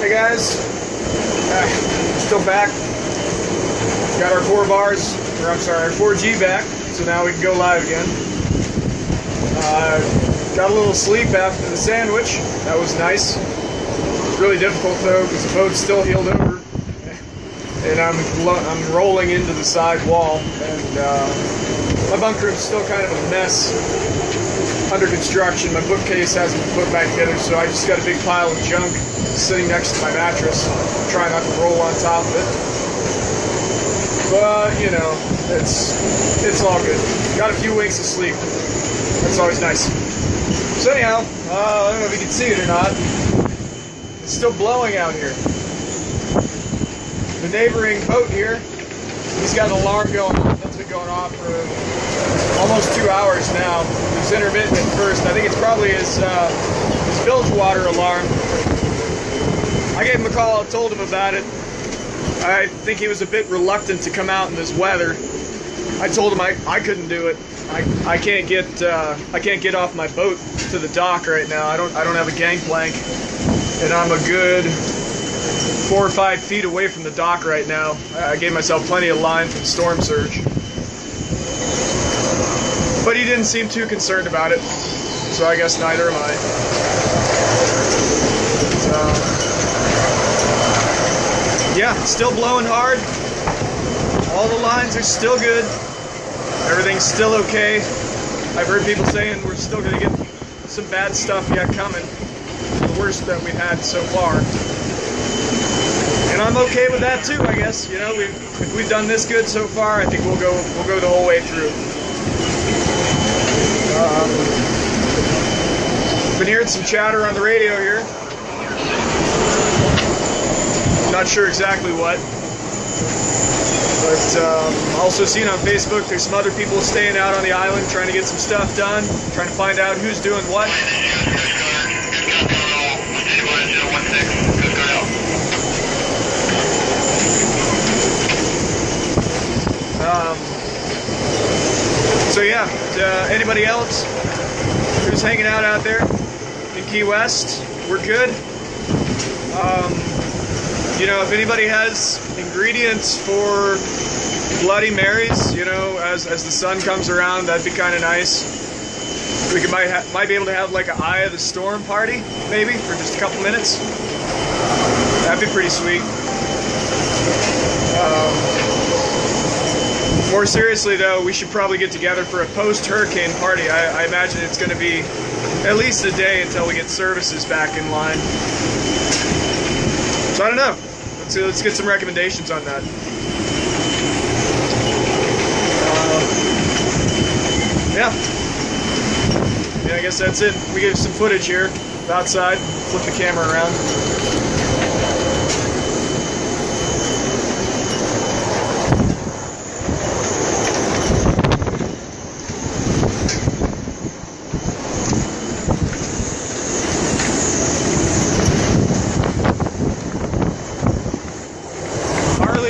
Hey guys, still back. Got our 4 bars, or I'm sorry, our 4G back, so now we can go live again. Got a little sleep after the sandwich. That was nice. Really difficult though, because the boat's still heeled over, and I'm rolling into the side wall, and my bunk room's still kind of a mess. Under construction. My bookcase hasn't been put back together, so I just got a big pile of junk sitting next to my mattress. I'm trying not to roll on top of it, but you know, it's all good. Got a few winks of sleep. That's always nice. So anyhow, I don't know if you can see it or not. It's still blowing out here. The neighboring boat here, he's got an alarm going on. That's been going off for almost 2 hours now. It was intermittent at first. I think it's probably his bilge water alarm. I gave him a call, I told him about it. I think he was a bit reluctant to come out in this weather. I told him I couldn't do it. I can't get off my boat to the dock right now. I don't have a gangplank, and I'm a good 4 or 5 feet away from the dock right now. I gave myself plenty of line from storm surge. But he didn't seem too concerned about it, so I guess neither am I. Yeah, still blowing hard. All the lines are still good. Everything's still okay. I've heard people saying we're still going to get some bad stuff yet coming. The worst that we've had so far. And I'm okay with that too, I guess. You know, if we've done this good so far, I think we'll go the whole way through. Been hearing some chatter on the radio here. Not sure exactly what, but also seen on Facebook there's some other people staying out on the island trying to get some stuff done, trying to find out who's doing what. So yeah, anybody else who's hanging out there in Key West, we're good. You know, if anybody has ingredients for Bloody Marys, you know, as the sun comes around, that'd be kind of nice. We might be able to have like an Eye of the Storm party, maybe, for just a couple minutes. That'd be pretty sweet. More seriously though, we should probably get together for a post-hurricane party. I imagine it's going to be at least a day until we get services back in line. So I don't know. Let's get some recommendations on that. Yeah, I guess that's it. We gave some footage here outside. Flip the camera around.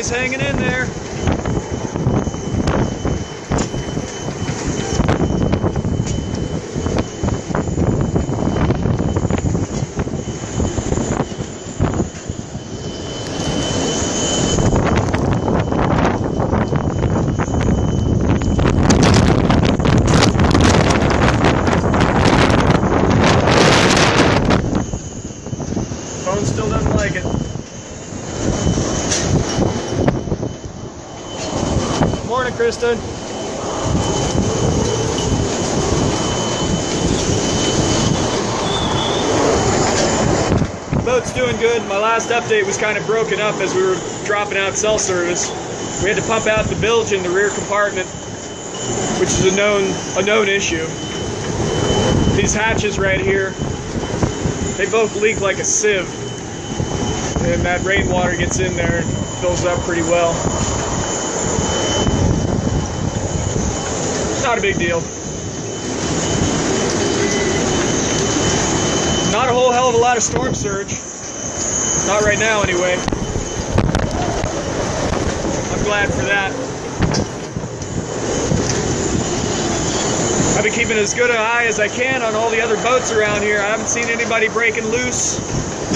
Hanging in there. Phone still doesn't like it. Morning, Kristen. Boat's doing good. My last update was kind of broken up as we were dropping out cell service. We had to pump out the bilge in the rear compartment, which is a known issue. These hatches right here, they both leak like a sieve, and that rainwater gets in there and fills up pretty well. Not a big deal. Not a whole hell of a lot of storm surge. Not right now, anyway. I'm glad for that. I've been keeping as good an eye as I can on all the other boats around here. I haven't seen anybody breaking loose.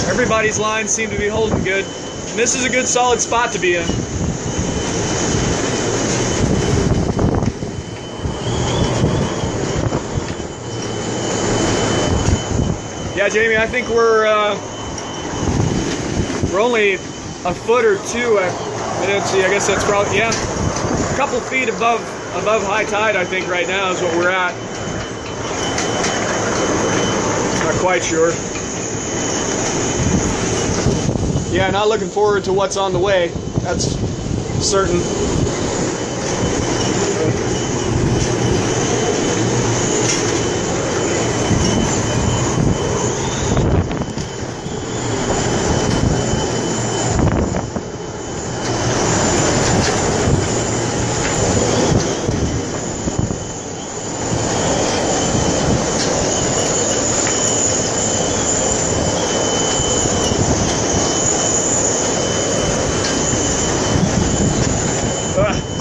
Everybody's lines seem to be holding good. And this is a good solid spot to be in. Yeah, Jamie, I think we're only a foot or two. I don't see. I guess that's probably, yeah, a couple feet above high tide. I think right now is what we're at. Not quite sure. Yeah, not looking forward to what's on the way. That's certain.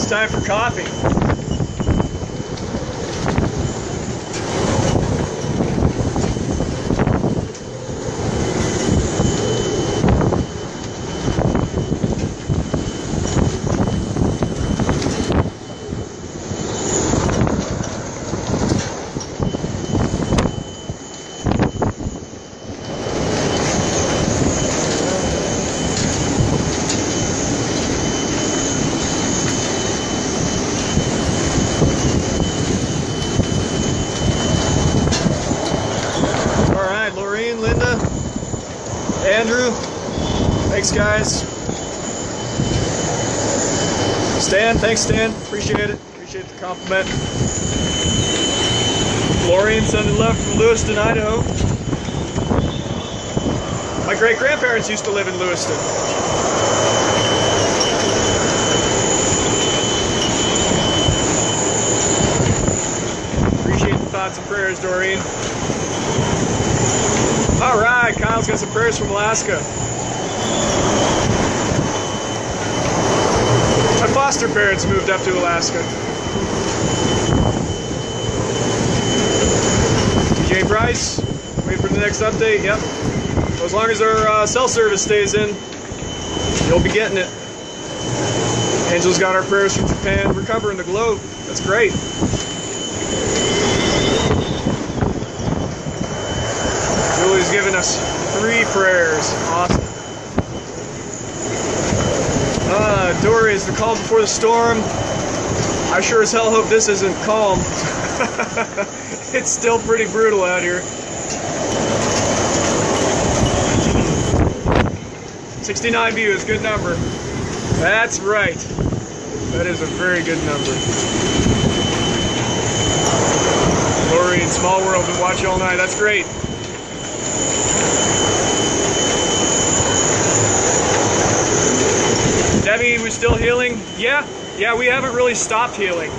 Time for coffee. Andrew, thanks guys. Stan, thanks Stan, appreciate it. Appreciate the compliment. Lorian sending love from Lewiston, Idaho. My great-grandparents used to live in Lewiston. Appreciate the thoughts and prayers, Doreen. All right, Kyle's got some prayers from Alaska. My foster parents moved up to Alaska. DJ Bryce, wait for the next update. Yep. So as long as our cell service stays in, you'll be getting it. Angel's got our prayers from Japan. We're covering the globe. That's great. Julie's given us 3 prayers. Awesome. Dory, is the calm before the storm? I sure as hell hope this isn't calm. It's still pretty brutal out here. 69 views, good number. That's right. That is a very good number. Lori in Small World been watching all night. That's great. Debbie, we still healing? Yeah, we haven't really stopped healing.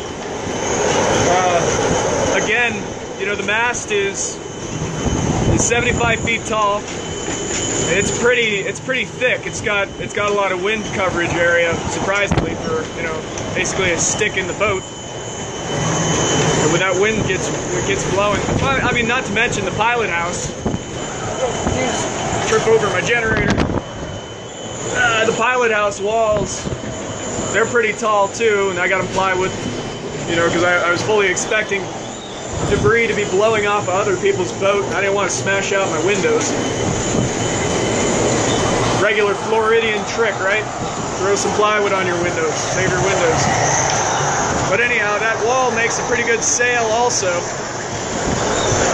Again, you know, the mast is 75 feet tall. It's pretty thick. It's got a lot of wind coverage area, surprisingly, for, you know, basically a stick in the boat. And when that wind gets blowing, well, I mean, not to mention the pilot house. Trip over my generator. The pilot house walls, they're pretty tall too, and I got them plywood, you know, because I was fully expecting debris to be blowing off of other people's boat. I didn't want to smash out my windows. Regular Floridian trick, right? Throw some plywood on your windows, save your windows. But anyhow, that wall makes a pretty good sail also.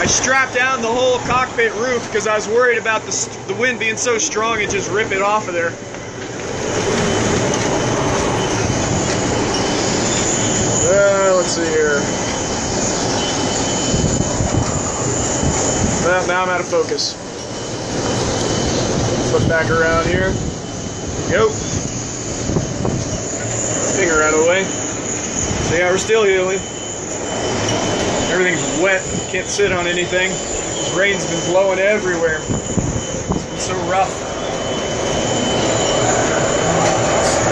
I strapped down the whole cockpit roof because I was worried about the wind being so strong and just rip it off of there. Let's see here. Well, now I'm out of focus. Flip back around here. Go. Finger out of the way. So yeah, we're still healing. Everything's wet. Can't sit on anything. This rain's been blowing everywhere. It's been so rough.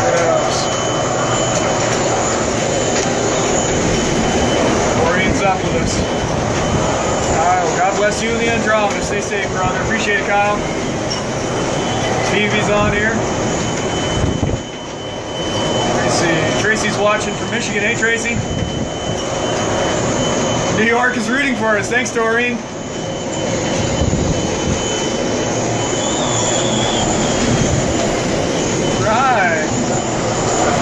What else? Maureen's up with us. Kyle, God bless you and the Andromeda. Stay safe, brother. Appreciate it, Kyle. TV's on here. Tracy's watching from Michigan. Hey, Tracy. New York is rooting for us. Thanks, Doreen. Right.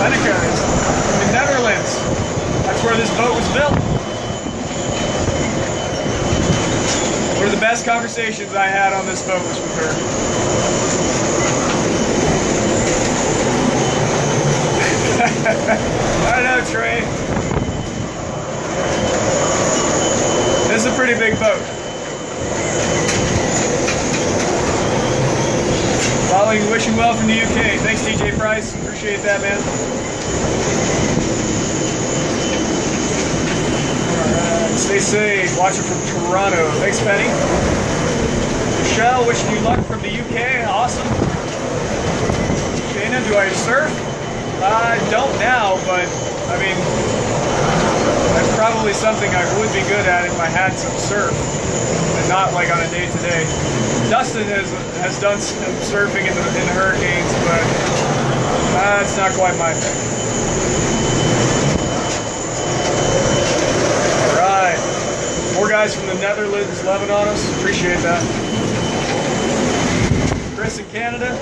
Lenica is in the Netherlands. That's where this boat was built. One of the best conversations I had on this boat was with her. I don't know, Trey. This is a pretty big boat. Following, wishing well from the UK. Thanks, DJ Price. Appreciate that, man. Alright, stay safe. Watching from Toronto. Thanks, Penny. Michelle, wishing you luck from the UK. Awesome. Shayna, do I surf? I don't now, but I mean, that's probably something I would be good at if I had some surf, and not like on a day-to-day. Dustin has done some surfing in the hurricanes, but it's not quite my thing. All right, more guys from the Netherlands loving on us. Appreciate that. Chris in Canada,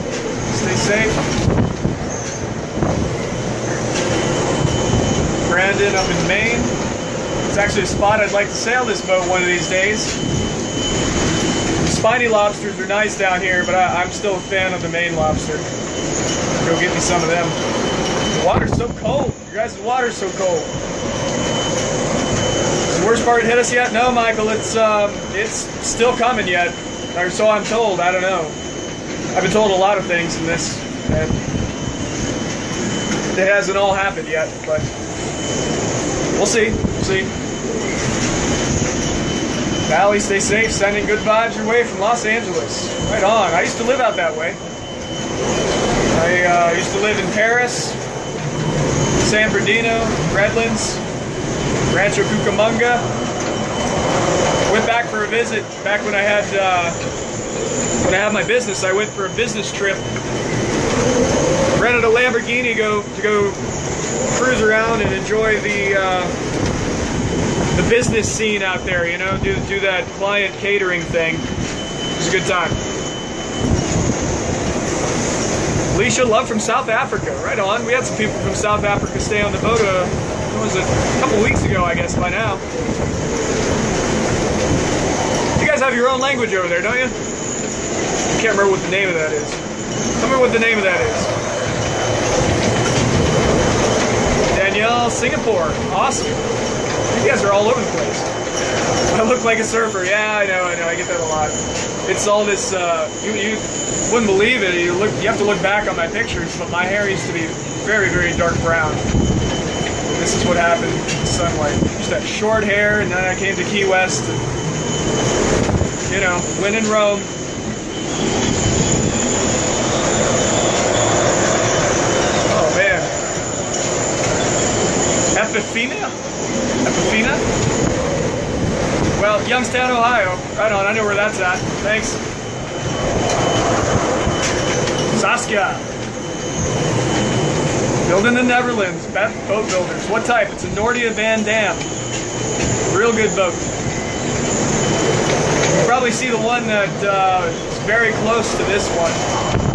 stay safe. Brandon up in Maine. It's actually a spot I'd like to sail this boat one of these days. Spiny lobsters are nice down here, but I'm still a fan of the Maine lobster. Go get me some of them. The water's so cold. Your guys' water's so cold. Has the worst part hit us yet? No, Michael, it's still coming yet. Or so I'm told. I don't know. I've been told a lot of things in this, and it hasn't all happened yet, but we'll see. We'll see. Valley, stay safe. Sending good vibes your way from Los Angeles. Right on. I used to live out that way. I used to live in Paris, San Bernardino, Redlands, Rancho Cucamonga. Went back for a visit back when I had my business. I went for a business trip. Rented a Lamborghini to go cruise around and enjoy the business scene out there, you know, do that client catering thing. It was a good time. Alicia, love from South Africa. Right on. We had some people from South Africa stay on the boat, what was it, a couple weeks ago, I guess, by now. You guys have your own language over there, don't you? I can't remember what the name of that is. Tell me what the name of that is. Danielle, Singapore. Awesome. You guys are all over the place. I look like a surfer. Yeah, I know. I get that a lot. It's all this, you wouldn't believe it. You have to look back on my pictures, but my hair used to be very, very dark brown. This is what happened in the sunlight. Just that short hair, and then I came to Key West, and, you know, when in Rome. Oh, man. Epifina? Well, Youngstown, Ohio. Right on, I know where that's at. Thanks. Saskia. Built in the Netherlands. Beth Boat Builders. What type? It's a Nordia Van Dam. Real good boat. You probably see the one that is very close to this one.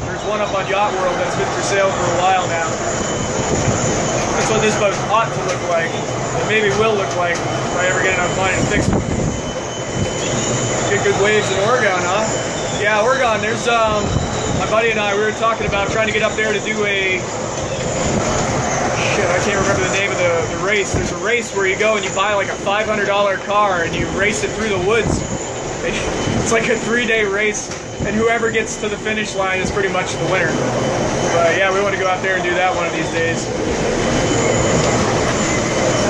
There's one up on Yacht World that's been for sale for a while now. That's what this boat ought to look like. It maybe will look like if I ever get enough money to fix it. Get good waves in Oregon, huh? Yeah, Oregon. There's my buddy and I. We were talking about trying to get up there to do a. Shit, I can't remember the name of the race. There's a race where you go and you buy like a $500 car and you race it through the woods. It's like a 3-day race, and whoever gets to the finish line is pretty much the winner. But yeah, we want to go out there and do that one of these days.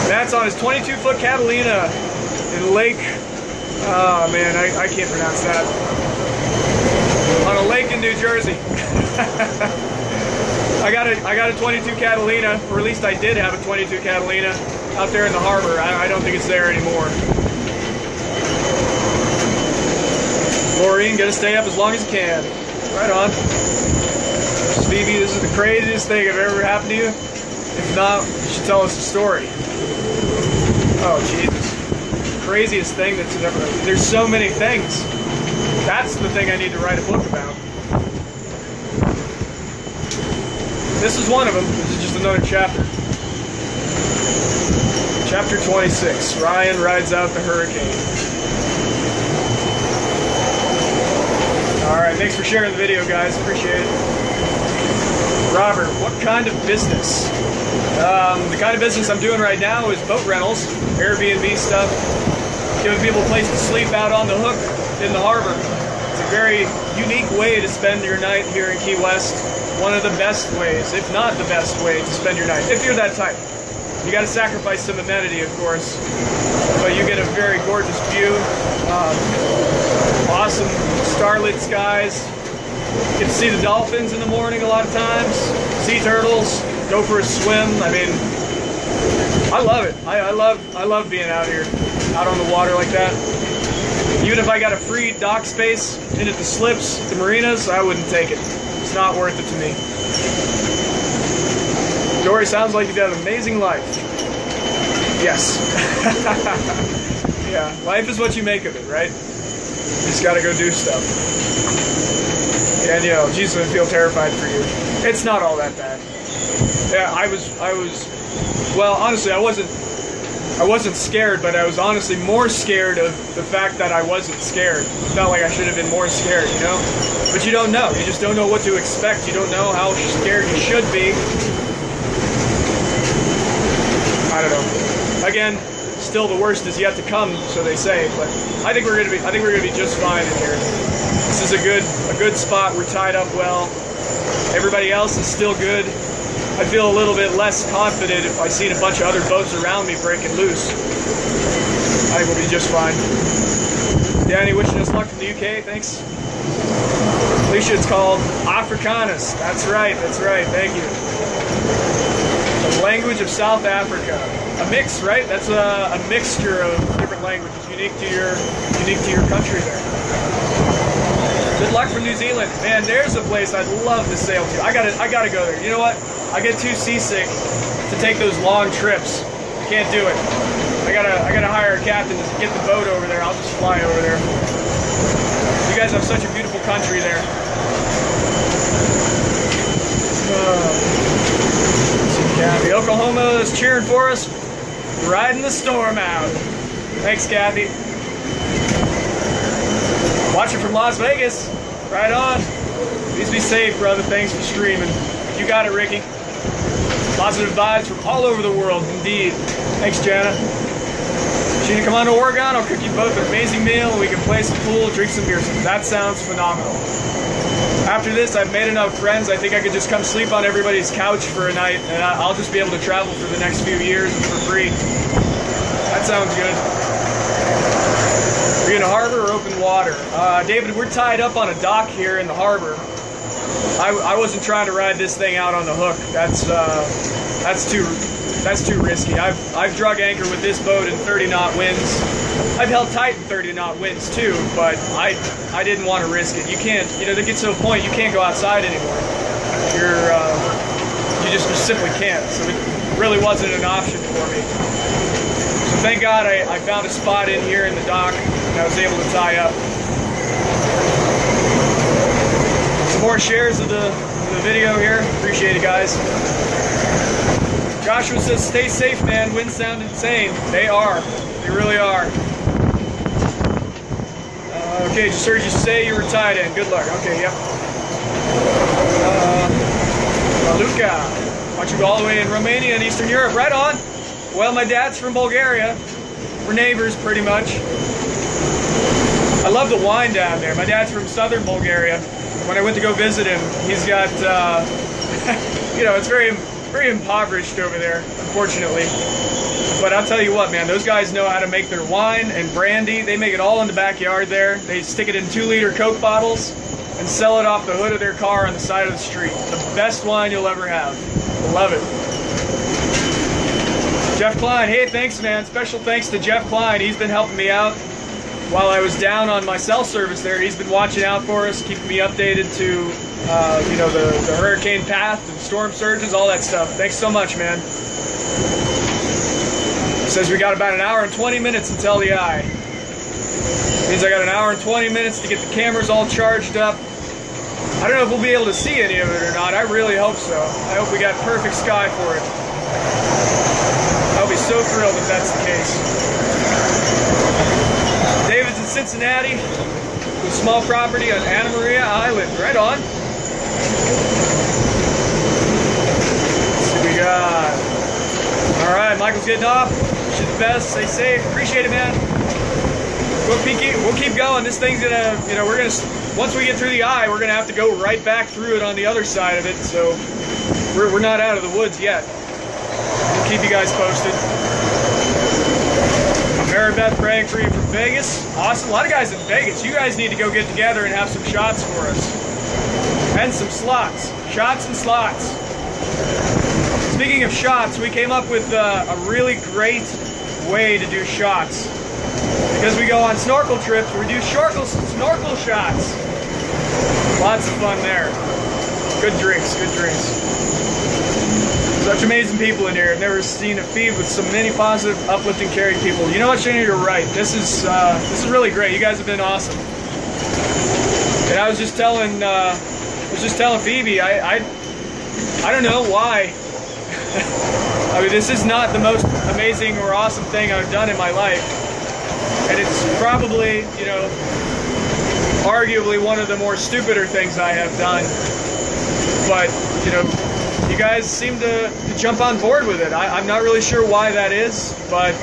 That's on his 22-foot Catalina in Lake. Oh man, I can't pronounce that. On a lake in New Jersey. I got a 22 Catalina, or at least I did have a 22 Catalina out there in the harbor. I don't think it's there anymore. Maureen, gotta stay up as long as you can. Right on. This is the craziest thing that ever happened to you? If not, you should tell us a story. Oh, Jesus. Craziest thing that's ever... There's so many things. That's the thing I need to write a book about. This is one of them. This is just another chapter. Chapter 26. Ryan rides out the hurricane. Alright, thanks for sharing the video, guys. Appreciate it. Robert, what kind of business? The kind of business I'm doing right now is boat rentals, Airbnb stuff, giving people a place to sleep out on the hook in the harbor. It's a very unique way to spend your night here in Key West. One of the best ways, if not the best way to spend your night, if you're that type. You got to sacrifice some amenity, of course, but you get a very gorgeous view, awesome starlit skies. You get to see the dolphins in the morning a lot of times, sea turtles, go for a swim. I mean, I love it. I love being out here, out on the water like that. Even if I got a free dock space in at the slips, at the marinas, I wouldn't take it. It's not worth it to me. Dory, sounds like you've got an amazing life. Yes. Yeah, life is what you make of it, right? You just gotta go do stuff. And, you know, Jesus, I feel terrified for you. It's not all that bad. Yeah, I was, well, honestly, I wasn't scared, but I was honestly more scared of the fact that I wasn't scared. I felt like I should have been more scared, you know? But you don't know. You just don't know what to expect. You don't know how scared you should be. I don't know. Again, still the worst is yet to come, so they say, but I think we're gonna be just fine in here. This is a good spot. We're tied up well. Everybody else is still good. I feel a little bit less confident if I see a bunch of other boats around me breaking loose. I think we'll be just fine. Danny, wishing us luck from the UK, thanks. Alicia, it's called Afrikaners. That's right, thank you. The language of South Africa. A mix, right? That's a mixture of different languages, unique to your country there. Good luck from New Zealand. Man, there's a place I'd love to sail to. I gotta go there. You know what? I get too seasick to take those long trips. I can't do it. I gotta hire a captain to get the boat over there. I'll just fly over there. You guys have such a beautiful country there. Kathy, Oklahoma is cheering for us. Riding the storm out. Thanks, Kathy. Watching from Las Vegas. Right on. Please be safe, brother. Thanks for streaming. You got it, Ricky. Positive vibes from all over the world, indeed. Thanks, Jana. Sheena, come on to Oregon. I'll cook you both an amazing meal, and we can play some pool, drink some beers. That sounds phenomenal. After this, I've made enough friends. I think I could just come sleep on everybody's couch for a night, and I'll just be able to travel for the next few years for free. That sounds good. Are you in a harbor or open water? David, we're tied up on a dock here in the harbor. I wasn't trying to ride this thing out on the hook. That's too risky. I've drug anchor with this boat in 30-knot winds. I've held tight in 30-knot winds too, but I didn't want to risk it. You can't, you know, there gets to a point you can't go outside anymore. You just simply can't. So it really wasn't an option for me. So thank God I found a spot in here in the dock and I was able to tie up. Some more shares of the video here. Appreciate it, guys. Joshua says, stay safe, man. Winds sound insane. They are. They really are. Okay, just heard you say you were tied in. Good luck. Okay, yep. Luca. Watching you all the way in Romania and Eastern Europe. Right on. Well, my dad's from Bulgaria. We're neighbors, pretty much. I love the wine down there. My dad's from southern Bulgaria. When I went to go visit him, he's got, you know, it's very impoverished over there, unfortunately. But I'll tell you what, man, those guys know how to make their wine and brandy. They make it all in the backyard there. They stick it in 2-liter Coke bottles and sell it off the hood of their car on the side of the street. The best wine you'll ever have. Love it. Jeff Klein, hey, thanks, man. Special thanks to Jeff Klein. He's been helping me out. while I was down on my cell service there, he's been watching out for us, keeping me updated to, you know, the hurricane path and storm surges, all that stuff. Thanks so much, man. Says we got about an hour and 20 minutes until the eye. Means I got an hour and 20 minutes to get the cameras all charged up. I don't know if we'll be able to see any of it or not. I really hope so. I hope we got perfect sky for it. I'll be so thrilled if that's the case. David's in Cincinnati, with a small property on Anna Maria Island. Right on. Let's see what we got. All right, Michael's getting off. Wish you the best. Stay safe. Appreciate it, man. We'll keep going. This thing's gonna, you know, once we get through the eye, we're gonna have to go right back through it on the other side of it. So we're not out of the woods yet. We'll keep you guys posted. Mary Beth praying for you from Vegas. Awesome. A lot of guys in Vegas. You guys need to go get together and have some shots for us. And some slots. Shots and slots. Speaking of shots, we came up with a really great way to do shots. Because we go on snorkel trips, we do snorkel shots. Lots of fun there. Good drinks, good drinks. Such amazing people in here. I've never seen a feed with so many positive, uplifting, caring people. You know what, Shane? You're right. This is really great. You guys have been awesome. And I was just telling Phoebe, I don't know why. I mean, this is not the most amazing or awesome thing I've done in my life. And it's probably, you know, arguably one of the more stupider things I have done. But, you know, you guys seem to jump on board with it. I'm not really sure why that is, but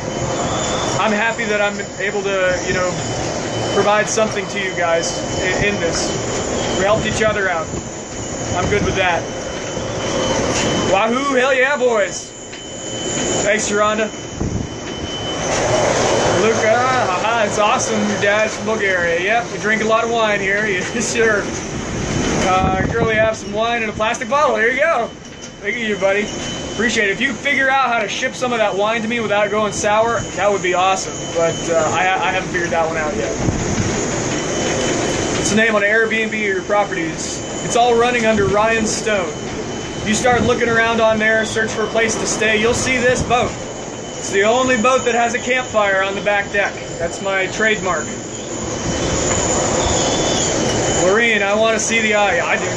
I'm happy that I'm able to, you know, provide something to you guys in this. We helped each other out. I'm good with that. Wahoo! Hell yeah, boys! Thanks, Geronda. Luca, haha, it's awesome. Your dad's from Bulgaria. Yep, we drink a lot of wine here. Sure. Girl, you have some wine in a plastic bottle. Here you go. Thank you, buddy. Appreciate it. If you figure out how to ship some of that wine to me without going sour, that would be awesome. But I haven't figured that one out yet. What's the name on Airbnb or your properties? It's all running under Ryan Stone. If you start looking around on there, search for a place to stay, you'll see this boat. It's the only boat that has a campfire on the back deck. That's my trademark. Lorene, I want to see the eye. I do,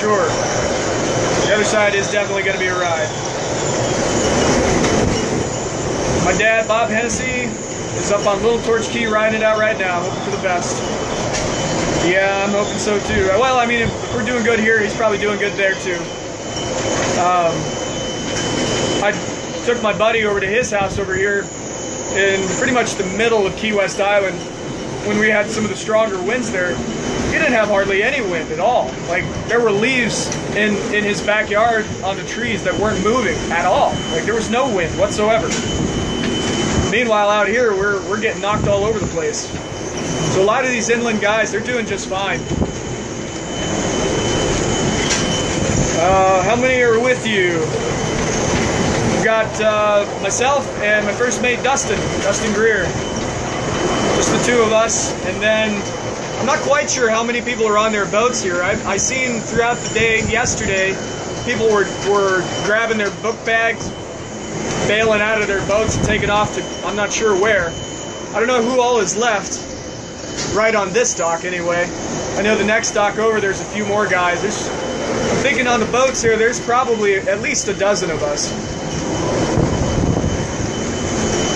sure. The other side is definitely going to be a ride. My dad, Bob Hennessy, is up on Little Torch Key riding it out right now, hoping for the best. Yeah, I'm hoping so too. Well, I mean, if we're doing good here, he's probably doing good there too. I took my buddy over to his house over here in pretty much the middle of Key West Island when we had some of the stronger winds there. He didn't have hardly any wind at all. Like, there were leaves in his backyard on the trees that weren't moving at all. Like, there was no wind whatsoever. Meanwhile, out here, we're getting knocked all over the place. So a lot of these inland guys, they're doing just fine. How many are with you? We've got myself and my first mate, Dustin Greer. Just the two of us. And then I'm not quite sure how many people are on their boats here. I seen throughout the day yesterday, people were grabbing their book bags, bailing out of their boats and taking off to I'm not sure where. I don't know who all is left right on this dock anyway. I know the next dock over there's a few more guys. I'm thinking on the boats here there's probably at least a dozen of us.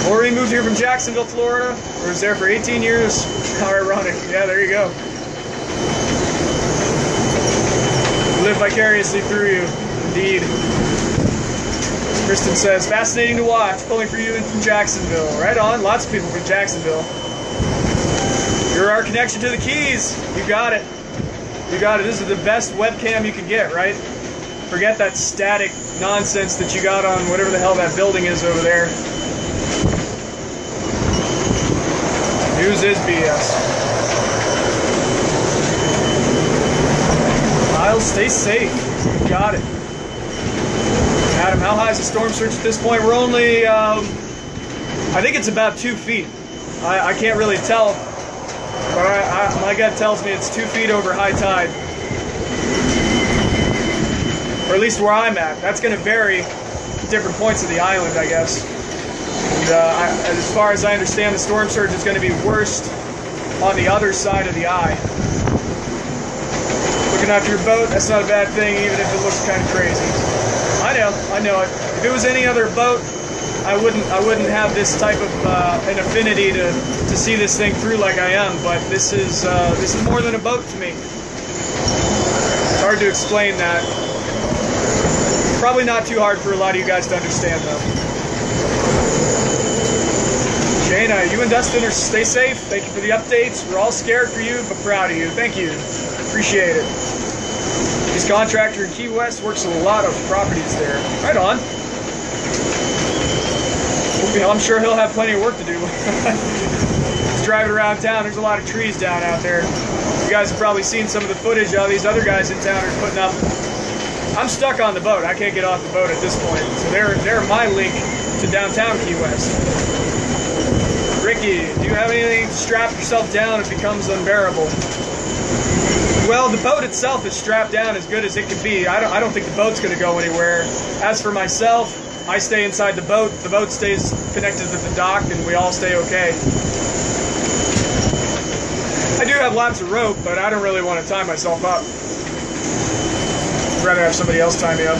Maureen moved here from Jacksonville, Florida, or was there for 18 years. How ironic. Yeah, there you go. Live vicariously through you, indeed. Kristen says, fascinating to watch, pulling for you in from Jacksonville. Right on, lots of people from Jacksonville. You're our connection to the Keys. You got it. You got it. This is the best webcam you can get, right? Forget that static nonsense that you got on whatever the hell that building is over there. News is BS. Miles, stay safe. You got it. Adam, how high is the storm surge at this point? We're only, I think it's about 2 feet. I can't really tell. But my gut tells me it's 2 feet over high tide. Or at least where I'm at. That's going to vary at different points of the island, I guess. And as far as I understand, the storm surge is going to be worst on the other side of the eye. Looking after your boat, that's not a bad thing, even if it looks kind of crazy. I know it. If it was any other boat, I wouldn't have this type of an affinity to see this thing through like I am. But this is more than a boat to me. It's hard to explain that. Probably not too hard for a lot of you guys to understand, though. Jana, you and Dustin stay safe. Thank you for the updates. We're all scared for you, but proud of you. Thank you. Appreciate it. He's a contractor in Key West, works with a lot of properties there. Right on. I'm sure he'll have plenty of work to do. He's driving around town. There's a lot of trees down out there. You guys have probably seen some of the footage all these other guys in town are putting up. I'm stuck on the boat. I can't get off the boat at this point. So they're my link to downtown Key West. Ricky, do you have anything to strap yourself down if it becomes unbearable? Well, the boat itself is strapped down as good as it can be. I don't think the boat's going to go anywhere. As for myself, I stay inside the boat stays connected to the dock, and we all stay okay. I do have lots of rope, but I don't really want to tie myself up. I'd rather have somebody else tie me up.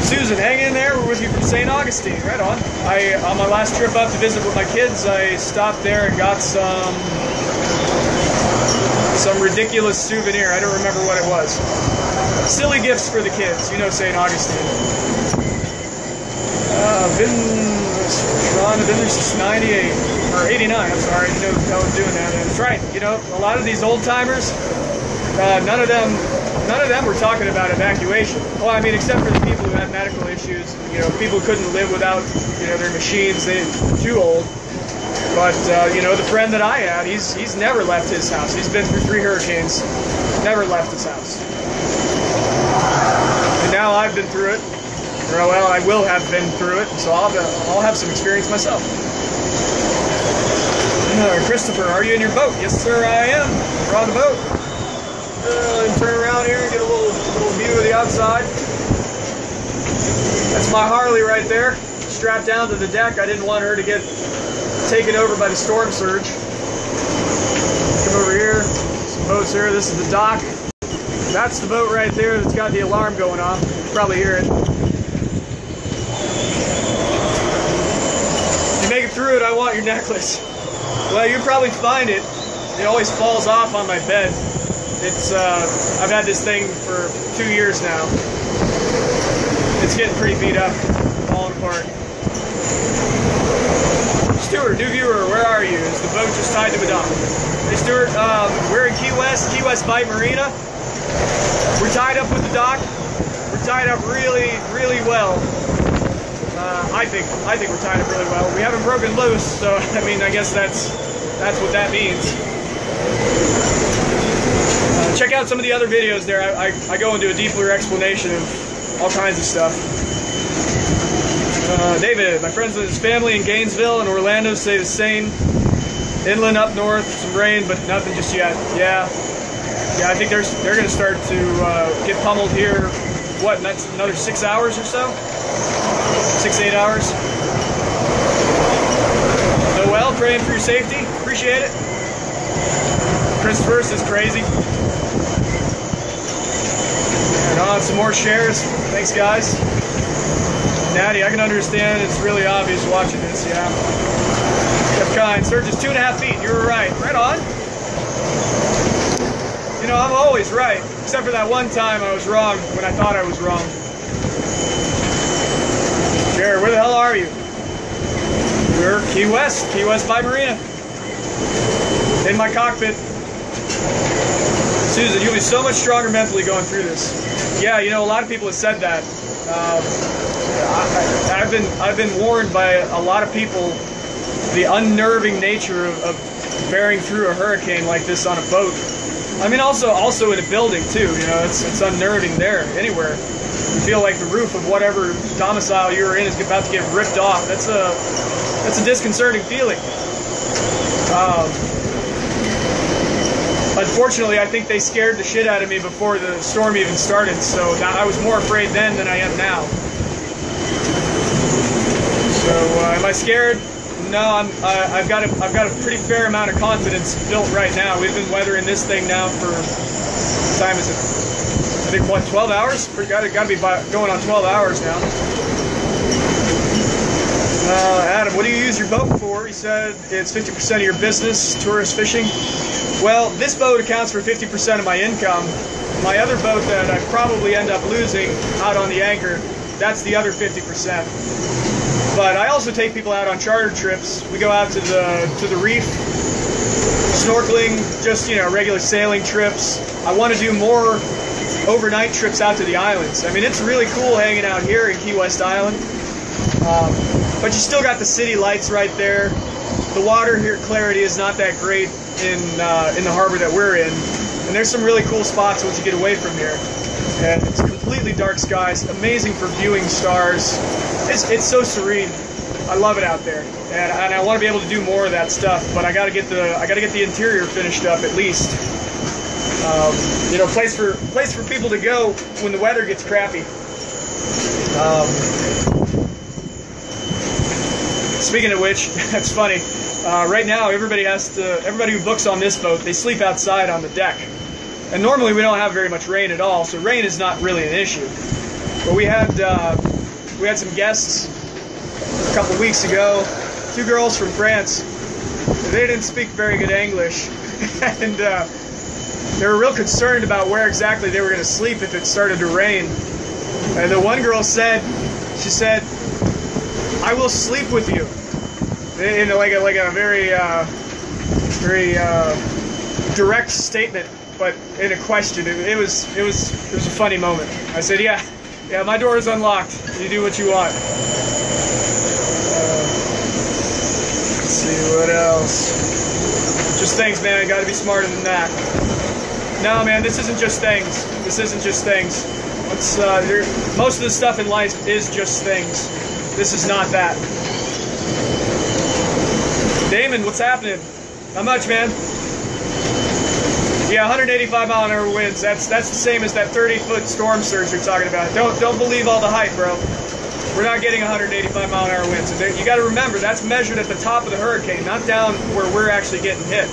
Susan, hang in there. We're with you from St. Augustine. Right on. On my last trip up to visit with my kids, I stopped there and got some ridiculous souvenir. I don't remember what it was. Silly gifts for the kids. You know St. Augustine. I've been there since 98, or 89, I'm sorry. You know how I'm doing that. And that's right. You know, a lot of these old timers, none of them were talking about evacuation. Well, I mean, except for the people who had medical issues. You know, people couldn't live without, you know, their machines. They were too old. But, you know, the friend that I had, he's never left his house. He's been through 3 hurricanes, never left his house. And now I've been through it. Or, well, I will have been through it, so I'll have some experience myself. Christopher, are you in your boat? Yes, sir, I am. We're on the boat. Turn around here and get a little view of the outside. That's my Harley right there, strapped down to the deck. I didn't want her to get taken over by the storm surge. Come over here, some boats here. This is the dock. That's the boat right there that's got the alarm going off. You can probably hear it. If you make it through it, I want your necklace. Well, you'll probably find it. It always falls off on my bed. It's I've had this thing for 2 years now. It's getting pretty beat up, falling apart. Stuart, new viewer, where are you? Is the boat just tied to a dock? Hey Stuart, we're in Key West Bight Marina. We're tied up with the dock. We're tied up really, really well. I think we're tied up really well. We haven't broken loose, so I mean, I guess that's what that means. Check out some of the other videos there. I go into a deeper explanation of all kinds of stuff. David, my friends and his family in Gainesville and Orlando say the same. Inland up north, some rain, but nothing just yet. Yeah, I think they're going to start to get pummeled here. What? That's another 6 hours or so. 6-8 hours. Noel, praying for your safety. Appreciate it. Christopher is crazy. And on some more shares. Thanks, guys. Natty, I can understand. It's really obvious watching this. Yeah. Jeff Kine, surge is 2.5 feet. You were right. Right on. You know, I'm always right, except for that one time I was wrong when I thought I was wrong. Jared, where the hell are you? We're Key West Bight Marina. In my cockpit. Susan, you'll be so much stronger mentally going through this. Yeah, you know, a lot of people have said that. I've been warned by a lot of people the unnerving nature of bearing through a hurricane like this on a boat. I mean, also in a building too. You know, it's unnerving there anywhere. You feel like the roof of whatever domicile you're in is about to get ripped off. That's a disconcerting feeling. Unfortunately, I think they scared the shit out of me before the storm even started, so I was more afraid then than I am now. So, am I scared? No, I've got a pretty fair amount of confidence built right now. We've been weathering this thing now for, what time is it? I think, what, 12 hours? Got to be going on 12 hours now. Adam, what do you use your boat for? He said it's 50% of your business, tourist fishing. Well, this boat accounts for 50% of my income. My other boat that I probably end up losing out on the anchor, that's the other 50%. But I also take people out on charter trips. We go out to the reef, snorkeling, just, you know, regular sailing trips. I want to do more overnight trips out to the islands. I mean, it's really cool hanging out here in Key West Island. But you still got the city lights right there. The water here, clarity is not that great in the harbor that we're in. And there's some really cool spots once you get away from here. And it's completely dark skies, amazing for viewing stars. It's so serene. I love it out there, and I want to be able to do more of that stuff. But I got to get the interior finished up at least. You know, place for people to go when the weather gets crappy. Speaking of which, that's funny. Right now, everybody who books on this boat, they sleep outside on the deck. And normally we don't have very much rain at all, so rain is not really an issue. But we had some guests a couple weeks ago, 2 girls from France. They didn't speak very good English, and they were real concerned about where exactly they were going to sleep if it started to rain. And the one girl said, she said, "I will sleep with you," in like a very direct statement, but in a question. It was a funny moment. I said, yeah, my door is unlocked. You do what you want. Let's see what else. Just things, man. You got to be smarter than that. No, man, this isn't just things. This isn't just things. Most of the stuff in life is just things. This is not that. Damon, what's happening? Not much, man. Yeah, 185 mile an hour winds. That's the same as that 30-foot storm surge you're talking about. Don't believe all the hype, bro. We're not getting 185 mile an hour winds. You got to remember, that's measured at the top of the hurricane, not down where we're actually getting hit.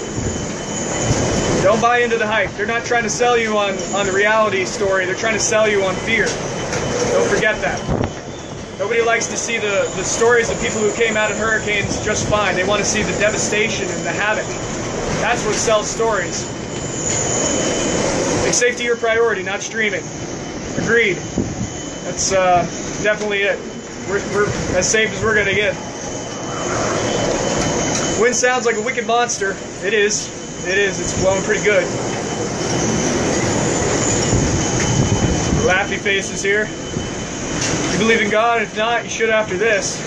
Don't buy into the hype. They're not trying to sell you on the reality story. They're trying to sell you on fear. Don't forget that. Nobody likes to see the stories of people who came out of hurricanes just fine. They want to see the devastation and the havoc. That's what sells stories. Make safety your priority, not streaming. Agreed. That's definitely it. We're as safe as we're going to get. Wind sounds like a wicked monster. It is. It is. It's blowing pretty good. Laughy faces here. You believe in God? If not, you should after this.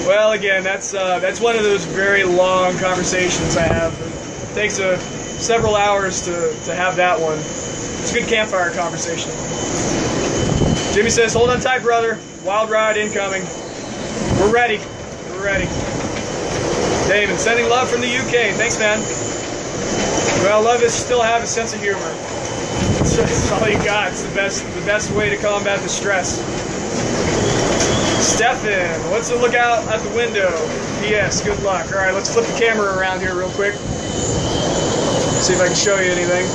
Well, again, that's one of those very long conversations I have. It takes several hours to have that one. It's a good campfire conversation. Jimmy says, "Hold on tight, brother. Wild ride incoming." We're ready. We're ready. David, sending love from the UK. Thanks, man. Well, love is still have a sense of humor. That's all you got. It's the best way to combat the stress. Stefan, what's the lookout at the window? P.S. Good luck. All right, let's flip the camera around here real quick. See if I can show you anything.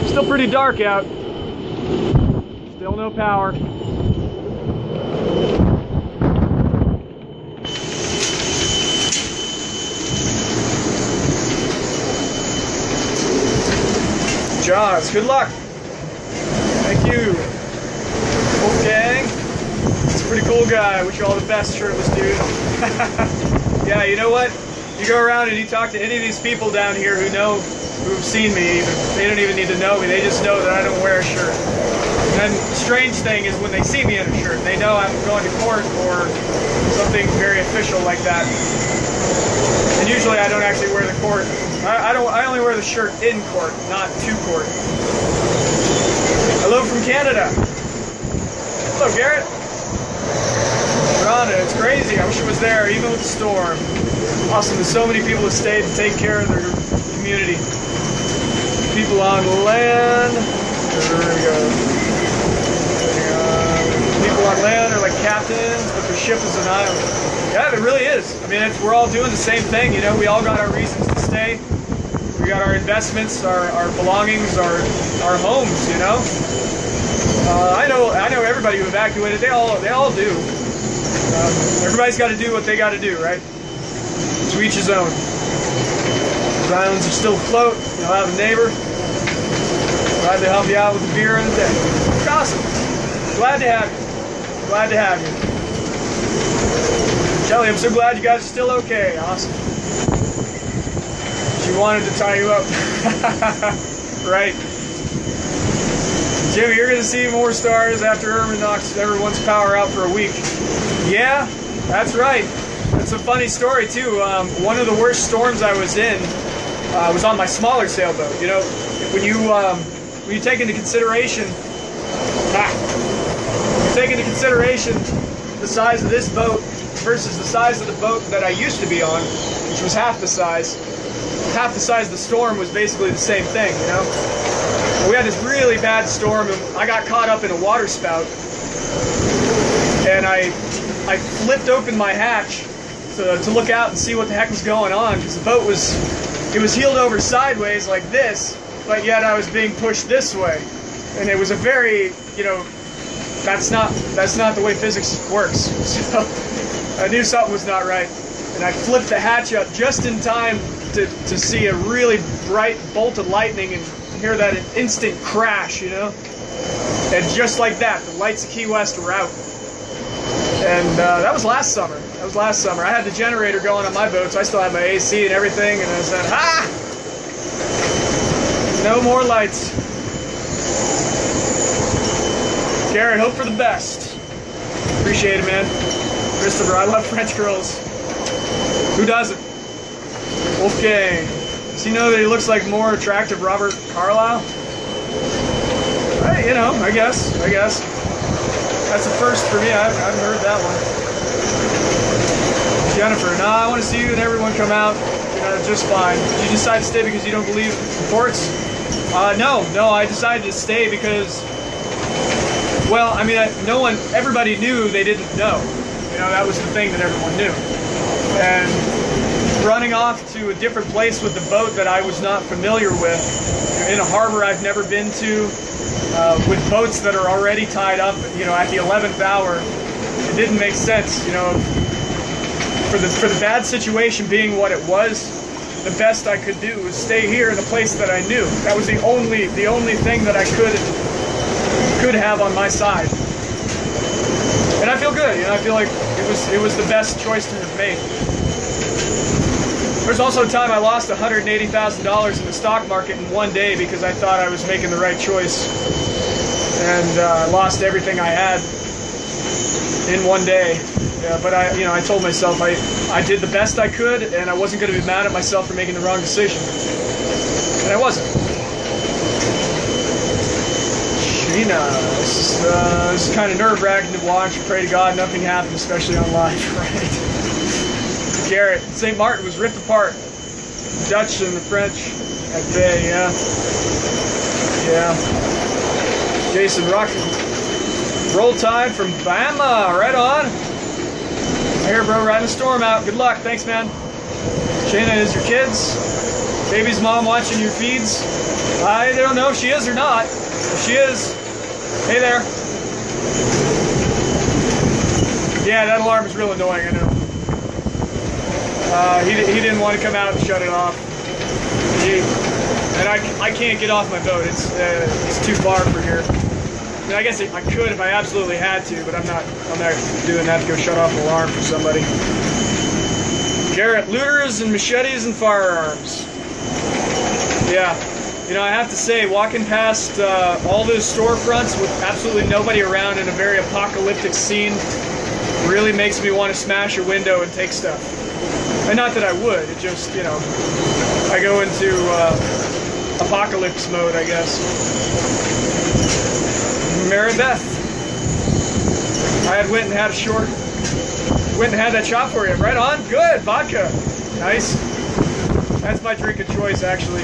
Still pretty dark out. Still no power. Jaws, good luck. Thank you. Wolfgang. It's a pretty cool guy. Wish you all the best, shirtless dude. Yeah, you know what? You go around and you talk to any of these people down here who've seen me, they don't even need to know me. They just know that I don't wear a shirt. And the strange thing is when they see me in a shirt, they know I'm going to court or something very official like that. And usually I don't actually wear the court. I only wear the shirt in court, not to court. Hello from Canada. Hello, Garrett. Rhonda, it's crazy. I wish it was there, even with the storm. Awesome. There's so many people who stayed to take care of their community. People on land. There we go. People on land are like captains, but their ship is an island. Yeah, it really is. I mean, we're all doing the same thing. You know, we all got our reasons to stay. We got our investments, our belongings, our homes. You know. I know everybody who evacuated. They all do. Everybody's got to do what they got to do, right? To each his own. Those islands are still afloat. You'll have a neighbor. Glad to help you out with the beer and the day. Awesome. Glad to have you. Glad to have you. Kelly, I'm so glad you guys are still okay. Awesome. She wanted to tie you up. Right. Jimmy, you're going to see more stars after Irma knocks everyone's power out for a week. Yeah, that's right. It's a funny story, too. One of the worst storms I was in was on my smaller sailboat. You know, when you take into consideration the size of this boat versus the size of the boat that I used to be on, which was half the size of the storm was basically the same thing, you know? We had this really bad storm, and I got caught up in a water spout, and I flipped open my hatch to look out and see what the heck was going on, because the boat was heeled over sideways like this, but yet I was being pushed this way, and it was a very, you know, that's not the way physics works. So I knew something was not right, and I flipped the hatch up just in time to see a really bright bolt of lightning and hear that instant crash, you know? And just like that, the lights of Key West were out. And that was last summer. I had the generator going on my boat, so I still had my AC and everything, and I said, ha! No more lights. Garrett, hope for the best. Appreciate it, man. Christopher, I love French girls. Who doesn't? Wolfgang. Does he know that he looks like more attractive Robert Carlyle? Hey, you know, I guess. That's a first for me. I haven't heard that one. Jennifer, no, I want to see you and everyone come out. Just fine. Did you decide to stay because you don't believe reports? No, I decided to stay because, well, I mean, everybody knew they didn't know. You know, that was the thing that everyone knew. And running off to a different place with the boat that I was not familiar with, in a harbor I've never been to, with boats that are already tied up, you know, at the 11th hour, it didn't make sense, you know. For the bad situation being what it was, the best I could do was stay here in a place that I knew. That was the only thing that I could have on my side. And I feel good, you know, I feel like it was the best choice to have made. There's also a time I lost $180,000 in the stock market in one day because I thought I was making the right choice. And I lost everything I had in one day. Yeah, but I told myself I did the best I could, and I wasn't going to be mad at myself for making the wrong decision. And I wasn't. Sheena, this is kind of nerve-wracking to watch. Pray to God nothing happened, especially on live, right? Garrett, St. Martin was ripped apart. The Dutch and the French at bay, yeah. Yeah. Jason Rocky. Roll Tide from Bama, right on. I hear, bro, riding a storm out. Good luck. Thanks, man. Shayna, is your kids? Baby's mom watching your feeds? I don't know if she is or not. If she is, hey there. Yeah, that alarm is real annoying, I know. He didn't want to come out and shut it off. And I can't get off my boat. It's too far from here. I mean, I guess I could if I absolutely had to, but I'm not doing that to go shut off an alarm for somebody. Garrett, looters and machetes and firearms. Yeah, You know, I have to say, walking past all those storefronts with absolutely nobody around in a very apocalyptic scene really makes me want to smash a window and take stuff. And not that I would, it just, you know, I go into apocalypse mode, I guess. Mary Beth, I went and had that shot for you. Right on, good, vodka, nice. That's my drink of choice, actually.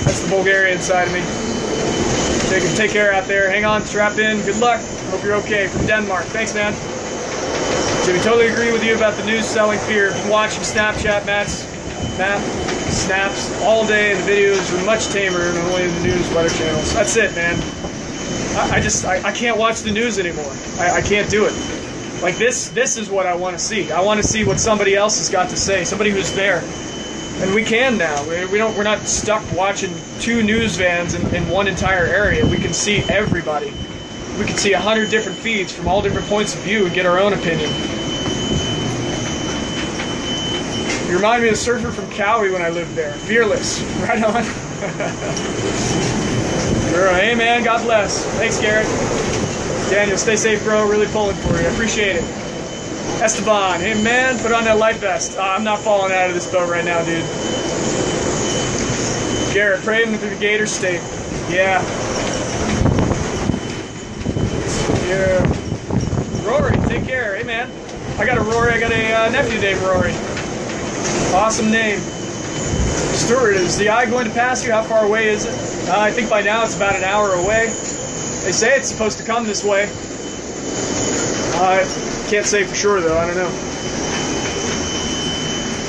That's the Bulgarian side of me. Take care out there. Hang on, strap in. Good luck. Hope you're okay. From Denmark. Thanks, man. Jimmy, totally agree with you about the news selling fear. Been watching Snapchat snaps all day, and the videos are much tamer than only the news weather channels. That's it, man. I can't watch the news anymore. I can't do it. Like this is what I want to see. I want to see what somebody else has got to say. Somebody who's there. And we can now. We're not stuck watching two news vans in one entire area. We can see everybody. We can see 100 different feeds from all different points of view and get our own opinion. You remind me of the surfer from Cowie when I lived there. Fearless. Right on. Girl, hey man, God bless. Thanks, Garrett. Daniel, stay safe, bro. Really pulling for you. I appreciate it. Esteban, hey man, put on that life vest. I'm not falling out of this boat right now, dude. Garrett, praying through the Gator State. Yeah. Yeah. Rory, take care. Hey man. I got a Rory, I got a nephew named Rory. Awesome name. Stuart, is the eye going to pass you? How far away is it? I think by now it's about an hour away. They say it's supposed to come this way. Can't say for sure though, I don't know.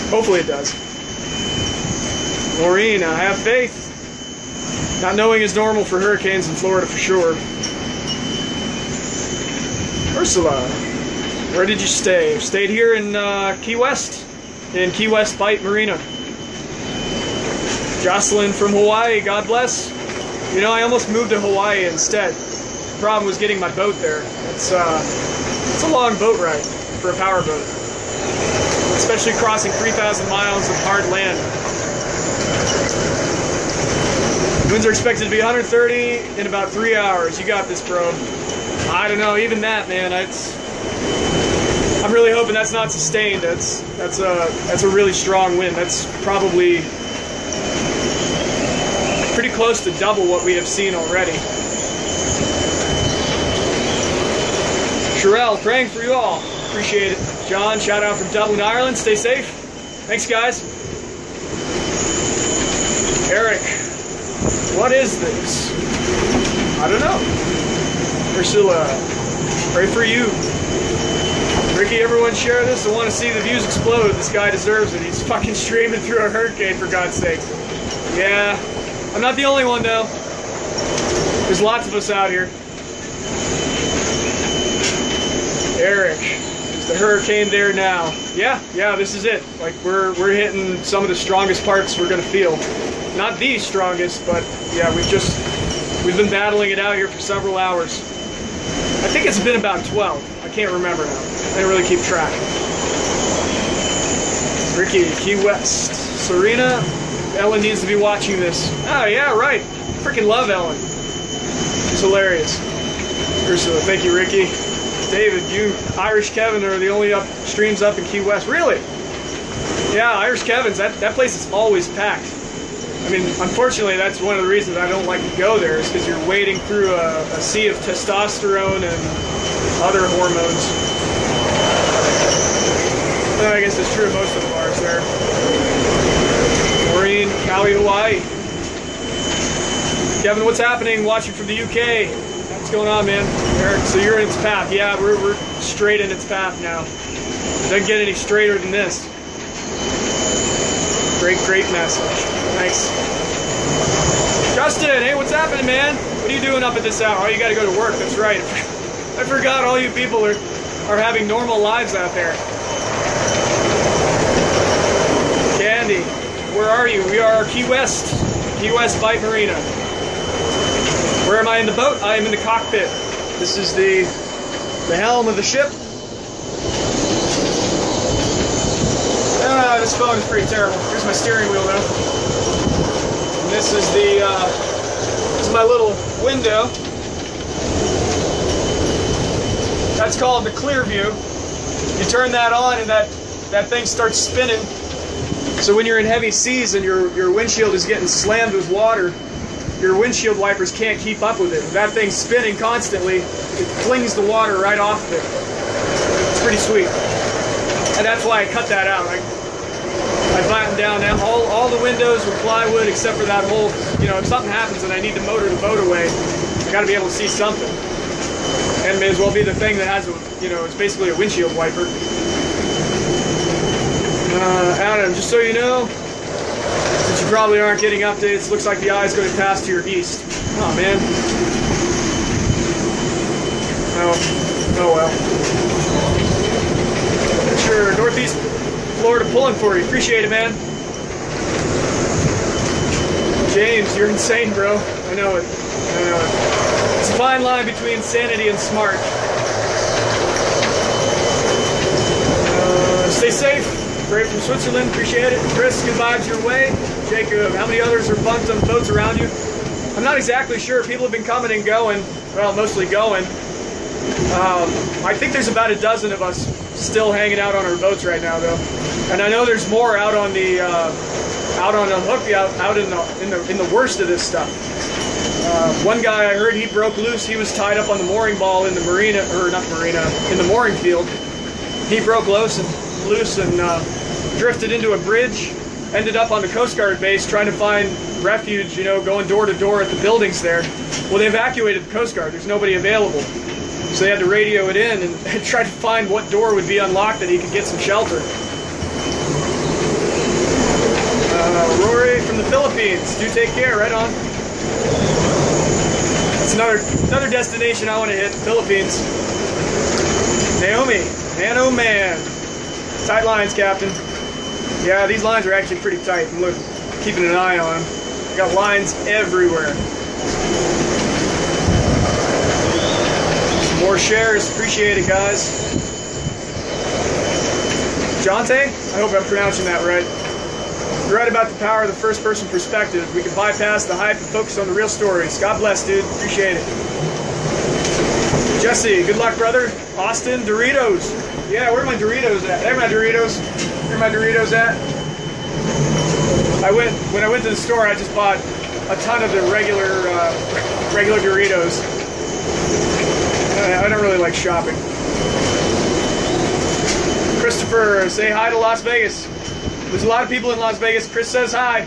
Hopefully it does. Maureen, I have faith. Not knowing is normal for hurricanes in Florida for sure. Ursula, where did you stay? Stayed here in Key West, in Key West Bight Marina. Jocelyn from Hawaii, God bless. You know, I almost moved to Hawaii instead. The problem was getting my boat there. It's a long boat ride for a power boat, especially crossing 3,000 miles of hard land. Winds are expected to be 130 in about 3 hours. You got this, bro. I don't know, even that, man. I'm really hoping that's not sustained. That's a really strong wind. That's probably pretty close to double what we have seen already. Sherelle, praying for you all. Appreciate it. John, shout out from Dublin, Ireland. Stay safe. Thanks, guys. Eric, what is this? I don't know. Ursula, pray for you. Ricky, everyone share this. I want to see the views explode. This guy deserves it. He's fucking streaming through a hurricane, for God's sake. Yeah, I'm not the only one, though. There's lots of us out here. Eric, is the hurricane there now? Yeah, this is it. Like we're hitting some of the strongest parts we're gonna feel. Not the strongest, but yeah, we've been battling it out here for several hours. I think it's been about 12. I can't remember now. I didn't really keep track. Ricky, Key West. Serena, Ellen needs to be watching this. Oh yeah, right. Freaking love Ellen. She's hilarious. Ursula, thank you, Ricky. David, you Irish Kevin are the only streams up in Key West. Really? Yeah, Irish Kevin's, that place is always packed. I mean, unfortunately, that's one of the reasons I don't like to go there, is because you're wading through a sea of testosterone and other hormones. Well, I guess it's true of most of the bars there. Maureen, Cowie, Hawaii. Kevin, what's happening? Watching from the UK. What's going on, man? Eric, so you're in its path. Yeah, we're straight in its path now. Doesn't get any straighter than this. Great message. Thanks. Justin, hey, what's happening, man? What are you doing up at this hour? Oh, you got to go to work. That's right. I forgot all you people are having normal lives out there. Candy, where are you? We are Key West Bight Marina. Where am I in the boat? I am in the cockpit. This is the helm of the ship. This phone is pretty terrible. Here's my steering wheel though. And This is the this is my little window. That's called the clear view. You turn that on and that thing starts spinning. So when you're in heavy seas and your windshield is getting slammed with water, your windshield wipers can't keep up with it. That thing's spinning constantly. It flings the water right off of it. It's pretty sweet. And that's why I cut that out. I flattened down all the windows with plywood except for that hole. You know, if something happens and I need to motor the boat away, I got to be able to see something. And it may as well be the thing that has, you know, it's basically a windshield wiper. Adam, just so you know, since you probably aren't getting updates, looks like the eye's going to pass to your east. Oh, man. Oh well. Sure, Northeast Florida pulling for you. Appreciate it, man. James, you're insane, bro. I know it. I know it. It's a fine line between sanity and smart. Stay safe. Brave from Switzerland, appreciate it. Chris, good vibes your way. Jacob, how many others are bunked on boats around you? I'm not exactly sure. People have been coming and going. Well, mostly going. I think there's about a dozen of us still hanging out on our boats right now, though. And I know there's more out on the hook, out in the worst of this stuff. One guy I heard, he broke loose. He was tied up on the mooring ball in the marina, or not marina, in the mooring field. He broke loose and drifted into a bridge, ended up on the Coast Guard base trying to find refuge, you know, going door to door at the buildings there. Well, they evacuated the Coast Guard. There's nobody available. So they had to radio it in and try to find what door would be unlocked that he could get some shelter. Rory from the Philippines. Do take care. Right on. That's another destination I want to hit, the Philippines. Naomi. Man, oh man. Tight lines, Captain. Yeah, these lines are actually pretty tight. I'm keeping an eye on them. Got lines everywhere. Some more shares. Appreciate it, guys. Jonte? I hope I'm pronouncing that right. You're right about the power of the first-person perspective. We can bypass the hype and focus on the real stories. God bless, dude. Appreciate it. Jesse, good luck, brother. Austin, Doritos. Yeah, where are my Doritos at? There are my Doritos. Where are my Doritos at? When I went to the store, I just bought a ton of the regular Doritos. I don't really like shopping. Christopher, say hi to Las Vegas. There's a lot of people in Las Vegas. Chris says hi.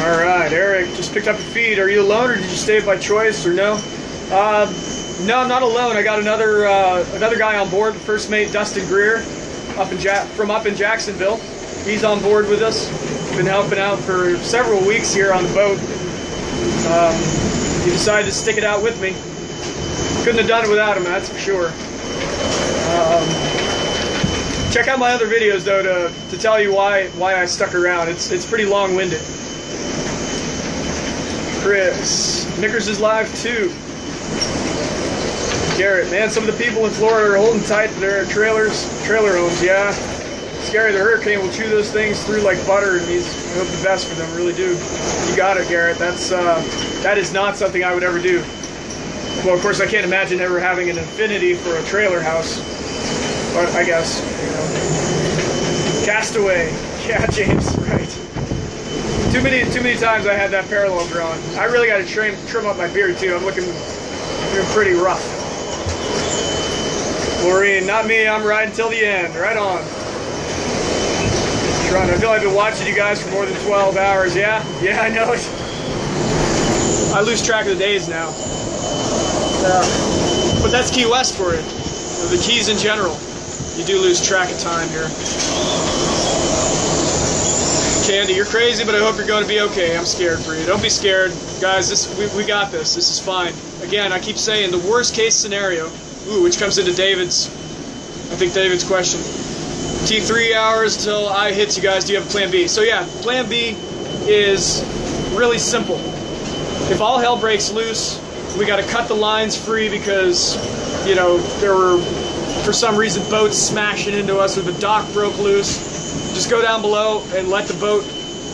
All right, Eric just picked up a feed. Are you alone, or did you stay by choice, or no? No, I'm not alone. I got another guy on board, first mate Dustin Greer, from up in Jacksonville. He's on board with us. Been helping out for several weeks here on the boat. He decided to stick it out with me. Couldn't have done it without him, that's for sure. Check out my other videos though to tell you why I stuck around. It's pretty long-winded. Chris, Knickers is live too. Garrett, man, some of the people in Florida are holding tight to their trailer homes. Yeah, scary. The hurricane will chew those things through like butter, and I hope the best for them. Really do. You got it, Garrett. That is not something I would ever do. Well, of course, I can't imagine ever having an infinity for a trailer house, but I guess, you know. Castaway. Yeah, James, right. Too many times I had that parallel drawn. I really got to trim up my beard too. I'm looking pretty rough. Maureen, not me. I'm riding till the end. Right on. I feel like I've been watching you guys for more than 12 hours. Yeah, I know it. I lose track of the days now. But that's Key West for it. The Keys in general. You do lose track of time here. Candy, you're crazy, but I hope you're going to be okay. I'm scared for you. Don't be scared. Guys, we got this. This is fine. Again, I keep saying the worst case scenario, which comes into David's question. T3 hours until I hits you guys. Do you have a plan B? So yeah, plan B is really simple. If all hell breaks loose, we got to cut the lines free because, you know, there were, for some reason, boats smashing into us, or the dock broke loose. Just go down below and let the boat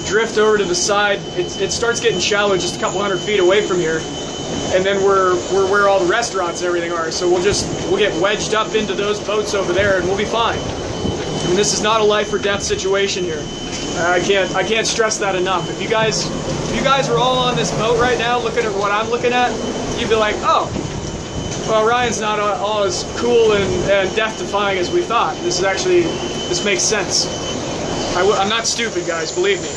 drift over to the side. It starts getting shallow just a couple 100 feet away from here, and then we're where all the restaurants and everything are. So we'll get wedged up into those boats over there, and we'll be fine. I mean, this is not a life or death situation here. I can't stress that enough. If you guys were all on this boat right now, looking at what I'm looking at, you'd be like, oh, well, Ryan's not all as cool and death-defying as we thought. This makes sense. I'm not stupid, guys, believe me.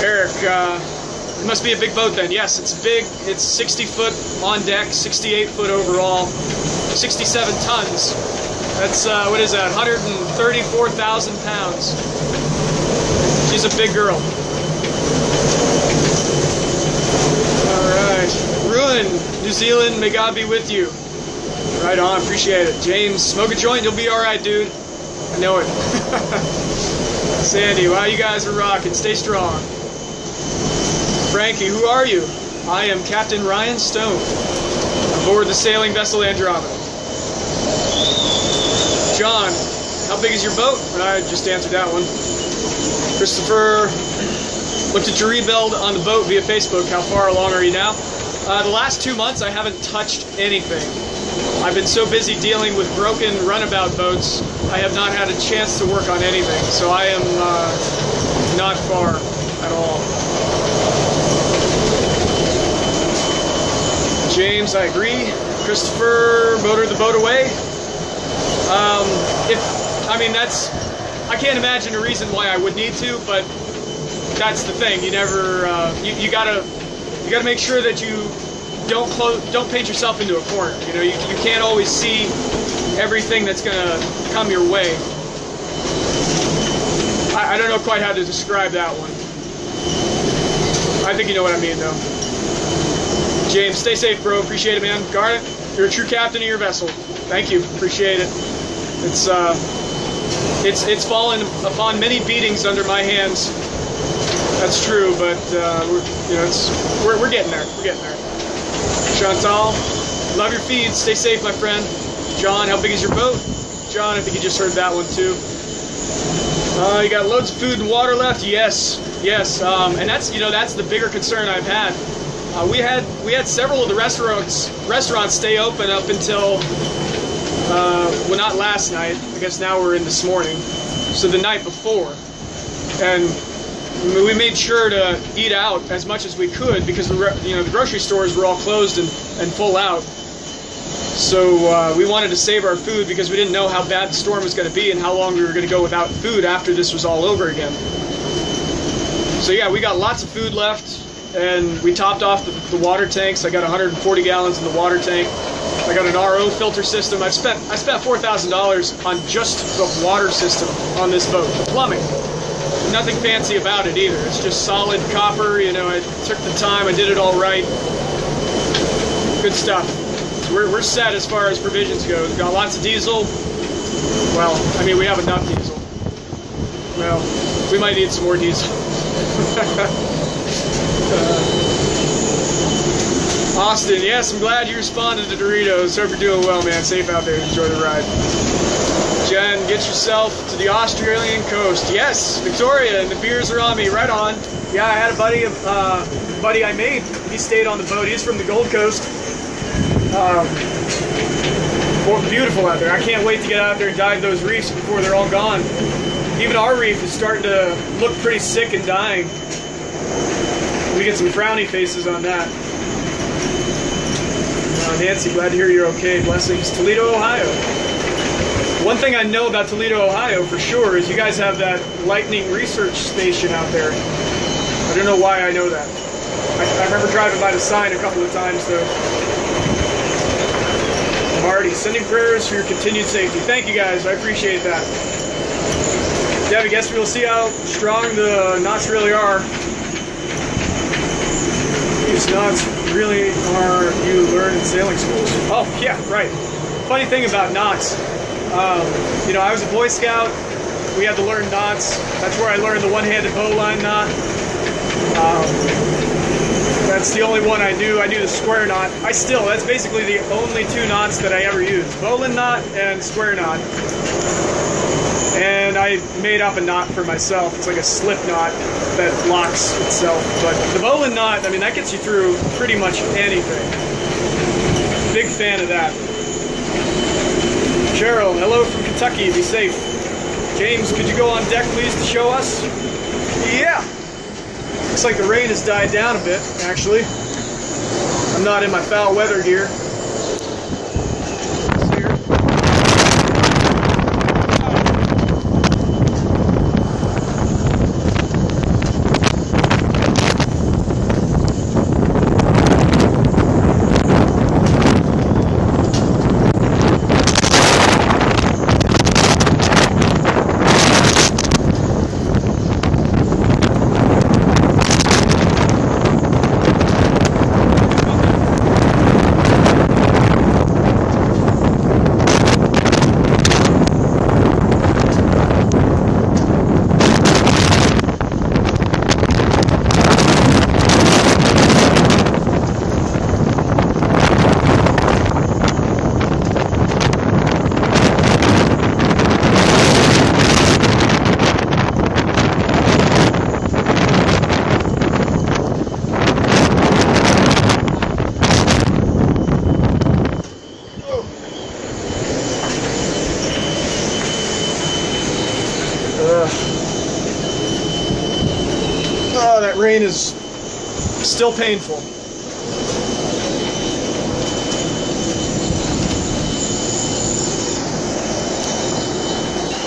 Eric, it must be a big boat then. Yes, it's big. It's 60 foot on deck, 68 foot overall, 67 tons. That's, what is that, 134,000 pounds. She's a big girl. All right. Ruin, New Zealand, may God be with you. Right on, appreciate it. James, smoke a joint, you'll be all right, dude. I know it. Sandy, wow, you guys are rocking. Stay strong. Frankie, who are you? I am Captain Ryan Stone, aboard the sailing vessel Andromeda. John, how big is your boat? I just answered that one. Christopher, looked at your rebuild on the boat via Facebook. How far along are you now? The last 2 months, I haven't touched anything. I've been so busy dealing with broken runabout boats, I have not had a chance to work on anything. So I am not far at all. James, I agree. Christopher, motor the boat away. I can't imagine a reason why I would need to, but that's the thing. You never, you gotta make sure that you don't paint yourself into a corner. You know, you can't always see everything that's gonna come your way. I don't know quite how to describe that one. I think you know what I mean, though. James, stay safe, bro. Appreciate it, man. Garnet, you're a true captain of your vessel. Thank you. Appreciate it. It's fallen upon many beatings under my hands. That's true, but we're getting there. We're getting there. Chantal, love your feed. Stay safe, my friend. John, how big is your boat? John, I think you just heard that one too. You got loads of food and water left. Yes, yes, and that's the bigger concern I've had. We had several of the restaurants stay open up until well, not last night. I guess now we're in this morning. So the night before, and we made sure to eat out as much as we could because the grocery stores were all closed and full out. So we wanted to save our food because we didn't know how bad the storm was going to be and how long we were going to go without food after this was all over again. So yeah, we got lots of food left, and we topped off the water tanks. I got 140 gallons in the water tank. I got an RO filter system. I spent $4,000 on just the water system on this boat. The plumbing. Nothing fancy about it either. It's just solid copper. You know, I took the time. I did it all right. Good stuff. So we're set as far as provisions go. We've got lots of diesel. Well, I mean, we have enough diesel. Well, we might need some more diesel. Austin, yes, I'm glad you responded to Doritos. Hope you're doing well, man. Safe out there. Enjoy the ride. Jen, get yourself to the Australian coast. Yes, Victoria, and the beers are on me. Right on. Yeah, I had a buddy I made. He stayed on the boat. He's from the Gold Coast. Beautiful out there. I can't wait to get out there and dive those reefs before they're all gone. Even our reef is starting to look pretty sick and dying. We get some frowny faces on that. Nancy, glad to hear you're okay. Blessings. Toledo, Ohio. One thing I know about Toledo, Ohio for sure is you guys have that lightning research station out there. I don't know why I know that. I remember driving by the sign a couple of times though. Marty, sending prayers for your continued safety. Thank you guys, I appreciate that. Debbie, guess we'll see how strong the knots really are. These knots really are you learn in sailing schools. Oh, yeah, right. Funny thing about knots. I was a Boy Scout. We had to learn knots. That's where I learned the one-handed bowline knot. That's the only one I knew. I knew the square knot. That's basically the only two knots that I ever used. Bowline knot and square knot. and I made up a knot for myself. It's like a slip knot that locks itself. But the bowline knot, I mean, that gets you through pretty much anything. Big fan of that. Cheryl, hello from Kentucky, be safe. James, could you go on deck please to show us? Yeah. Looks like the rain has died down a bit, actually. I'm not in my foul weather gear. Oh, that rain is still painful.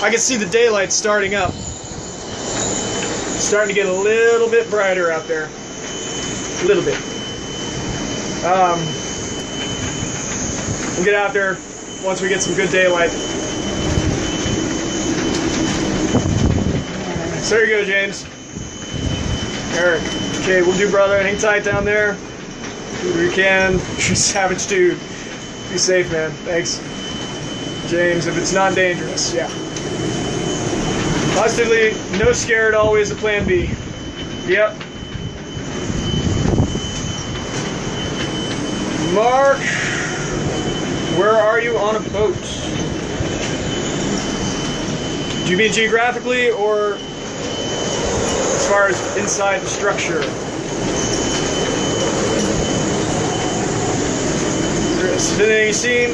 I can see the daylight starting up. Starting to get a little bit brighter out there. A little bit. We'll get out there once we get some good daylight. So there you go, James. Eric. Okay, we'll do, brother. Hang tight down there. Do what we can. You're a savage dude. Be safe, man. Thanks. James, if it's not dangerous, yeah. Positively, no scared, always a plan B. Yep. Mark, where are you on a boat? Do you mean geographically or as far as inside the structure? Chris, anything you seen?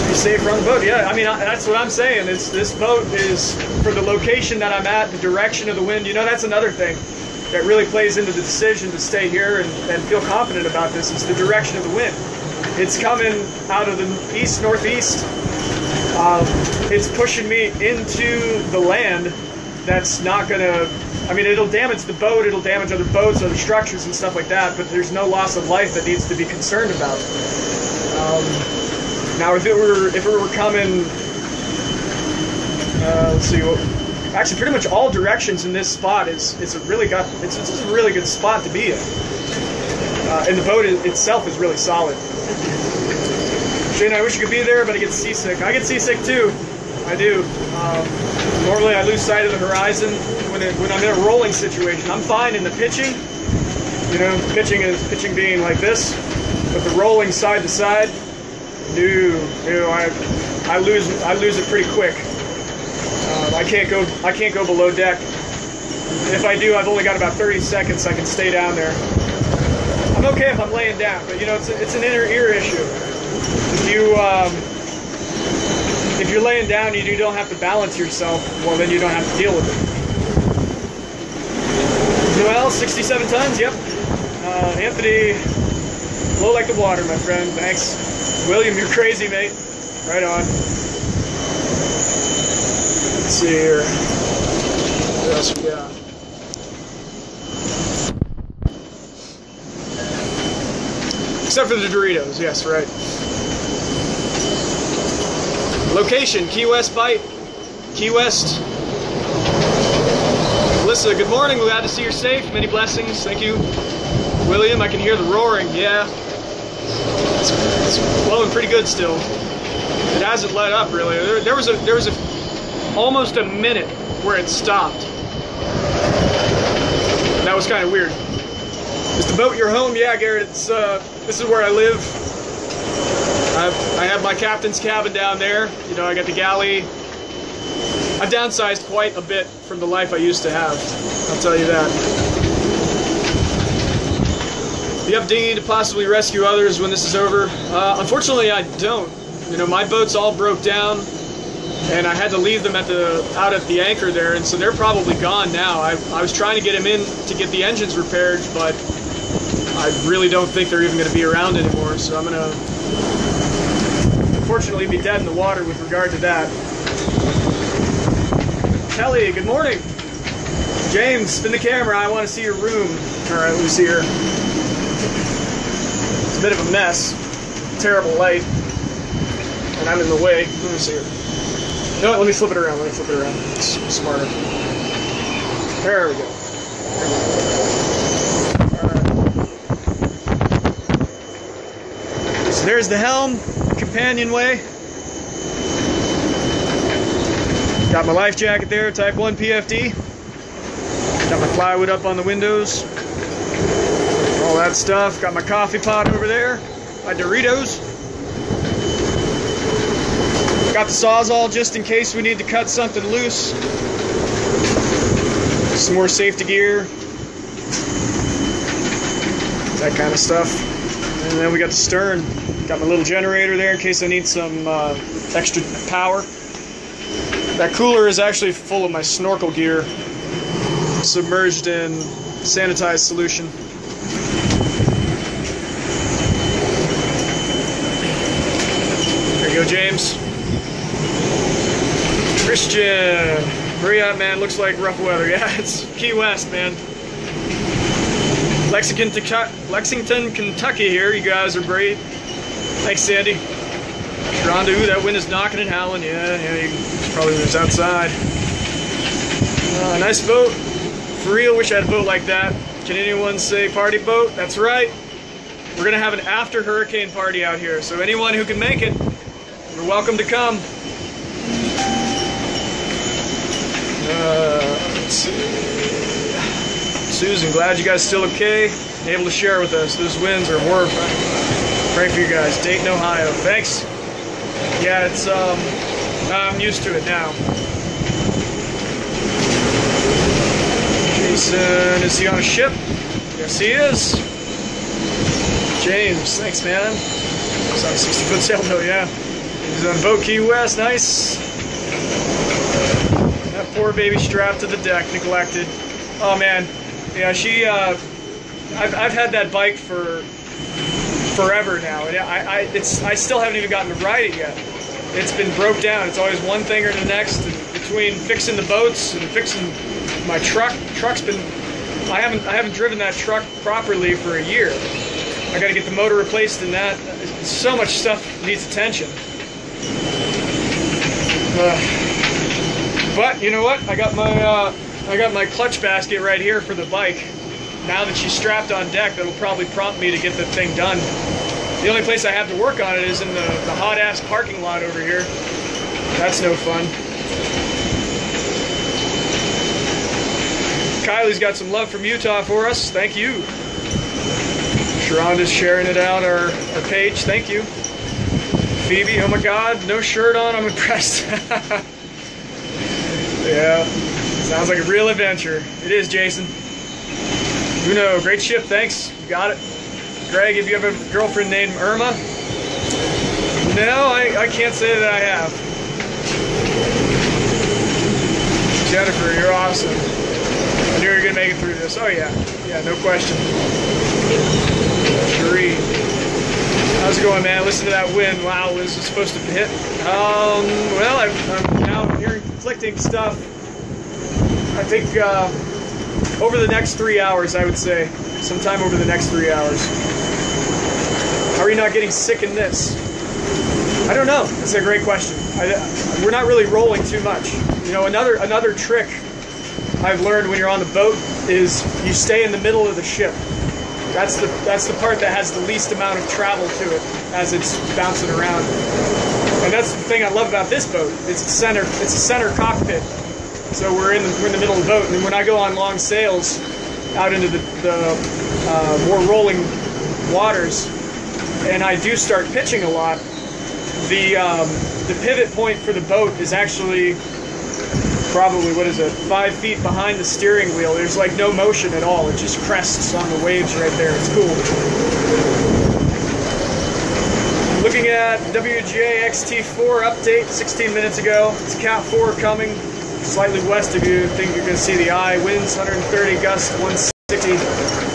Be safer on the boat. Yeah, I mean, that's what I'm saying. This boat is, for the location that I'm at, the direction of the wind. You know, that's another thing that really plays into the decision to stay here and feel confident about this. Is the direction of the wind. It's coming out of the east, northeast. It's pushing me into the land. That's not gonna, I mean, it'll damage the boat, it'll damage other boats, other structures and stuff like that, but there's no loss of life that needs to be concerned about. Now, if it were coming, let's see, well, actually, pretty much all directions in this spot it's a really good spot to be in. And the boat itself is really solid. Shane, I wish you could be there, but I get seasick. I get seasick too. I do. Normally, I lose sight of the horizon when I'm in a rolling situation. I'm fine in the pitching. You know, pitching being like this, but the rolling side to side. I lose it pretty quick. I can't go below deck. If I do, I've only got about 30 seconds I can stay down there. I'm okay if I'm laying down, but you know, it's an inner ear issue. If you're laying down and you don't have to balance yourself, well, then you don't have to deal with it. Noel, 67 tons, yep. Anthony, low like the water, my friend, thanks. William, you're crazy, mate. Right on. Let's see here. What else we got? Except for the Doritos, yes, right. Location, Key West Bite. Key West. Melissa, good morning. Glad to see you're safe. Many blessings. Thank you. William, I can hear the roaring. Yeah. It's blowing pretty good still. It hasn't let up really. There was almost a minute where it stopped. And that was kind of weird. Is the boat your home? Yeah, Garrett. This is where I live. I have my captain's cabin down there. You know, I got the galley, I've downsized quite a bit from the life I used to have, I'll tell you that. Do you have dinghy to possibly rescue others when this is over? Unfortunately, I don't. You know, my boats all broke down, and I had to leave them out at the anchor there, and so they're probably gone now. I was trying to get them in to get the engines repaired, but I really don't think they're even going to be around anymore, so I'm going to unfortunately be dead in the water with regard to that. Kelly, good morning. James, spin the camera. I want to see your room. All right, let me see here. It's a bit of a mess. Terrible light. And I'm in the way. Let me see here. No, let me flip it around. Let me flip it around. It's smarter. There we go. Alright. So there's the helm, companionway. Got my life jacket there, Type 1 PFD. Got my plywood up on the windows. All that stuff. Got my coffee pot over there. My Doritos. Got the Sawzall just in case we need to cut something loose. Some more safety gear. That kind of stuff. And then we got the stern. Got my little generator there in case I need some extra power. That cooler is actually full of my snorkel gear, submerged in sanitized solution. There you go, James. Christian, where you at, man? Looks like rough weather. Yeah, it's Key West, man. Lexington, Kentucky here. You guys are great. Thanks, Sandy. Sharonda, ooh, that wind is knocking and howling. Yeah, you probably was outside. Nice boat. For real, wish I had a boat like that. Can anyone say party boat? That's right. We're going to have an after hurricane party out here. So anyone who can make it, you're welcome to come. Let's see. Susan, glad you guys still okay. Able to share with us. Those winds are horrifying. Pray for you guys. Dayton, Ohio. Thanks. Yeah, it's I'm used to it now. Jason, is he on a ship? Yes, he is. James, thanks, man. It's on a 60-foot sailboat, yeah. He's on boat Key West, nice. That poor baby strapped to the deck, neglected. Oh man, yeah. I've had that bike for forever now, and I still haven't even gotten to ride it yet. It's been broke down. It's always one thing or the next. And between fixing the boats and fixing my truck's been. I haven't driven that truck properly for a year. I got to get the motor replaced, and that so much stuff needs attention. But you know what? I got my clutch basket right here for the bike. Now that she's strapped on deck, that'll probably prompt me to get the thing done. The only place I have to work on it is in the hot-ass parking lot over here. That's no fun. Kylie's got some love from Utah for us. Thank you. Sharonda's sharing it out our page. Thank you. Phoebe, oh my God, no shirt on. I'm impressed. Yeah, sounds like a real adventure. It is, Jason. Uno, great ship. Thanks. You got it. Greg, if you have a girlfriend named Irma? No, I can't say that I have. Jennifer, you're awesome. I knew you were going to make it through this. Oh, yeah. Yeah, no question. Sheree. How's it going, man? Listen to that wind. Wow, was it supposed to hit? Well, I'm now hearing conflicting stuff. I think over the next 3 hours, I would say. Sometime over the next 3 hours. How are you not getting sick in this? I don't know. That's a great question. We're not really rolling too much. You know, another trick I've learned when you're on the boat is you stay in the middle of the ship. That's the part that has the least amount of travel to it as it's bouncing around. And that's the thing I love about this boat. It's a center cockpit. So we're in the middle of the boat, and when I go on long sails out into the more rolling waters, and I do start pitching a lot, the pivot point for the boat is actually probably, what is it, 5 feet behind the steering wheel. There's like no motion at all. It just crests on the waves right there. It's cool. Looking at WGA XT4 update 16 minutes ago. It's Cat 4 coming slightly west of you. I think you're going to see the eye. Winds 130, gust 160,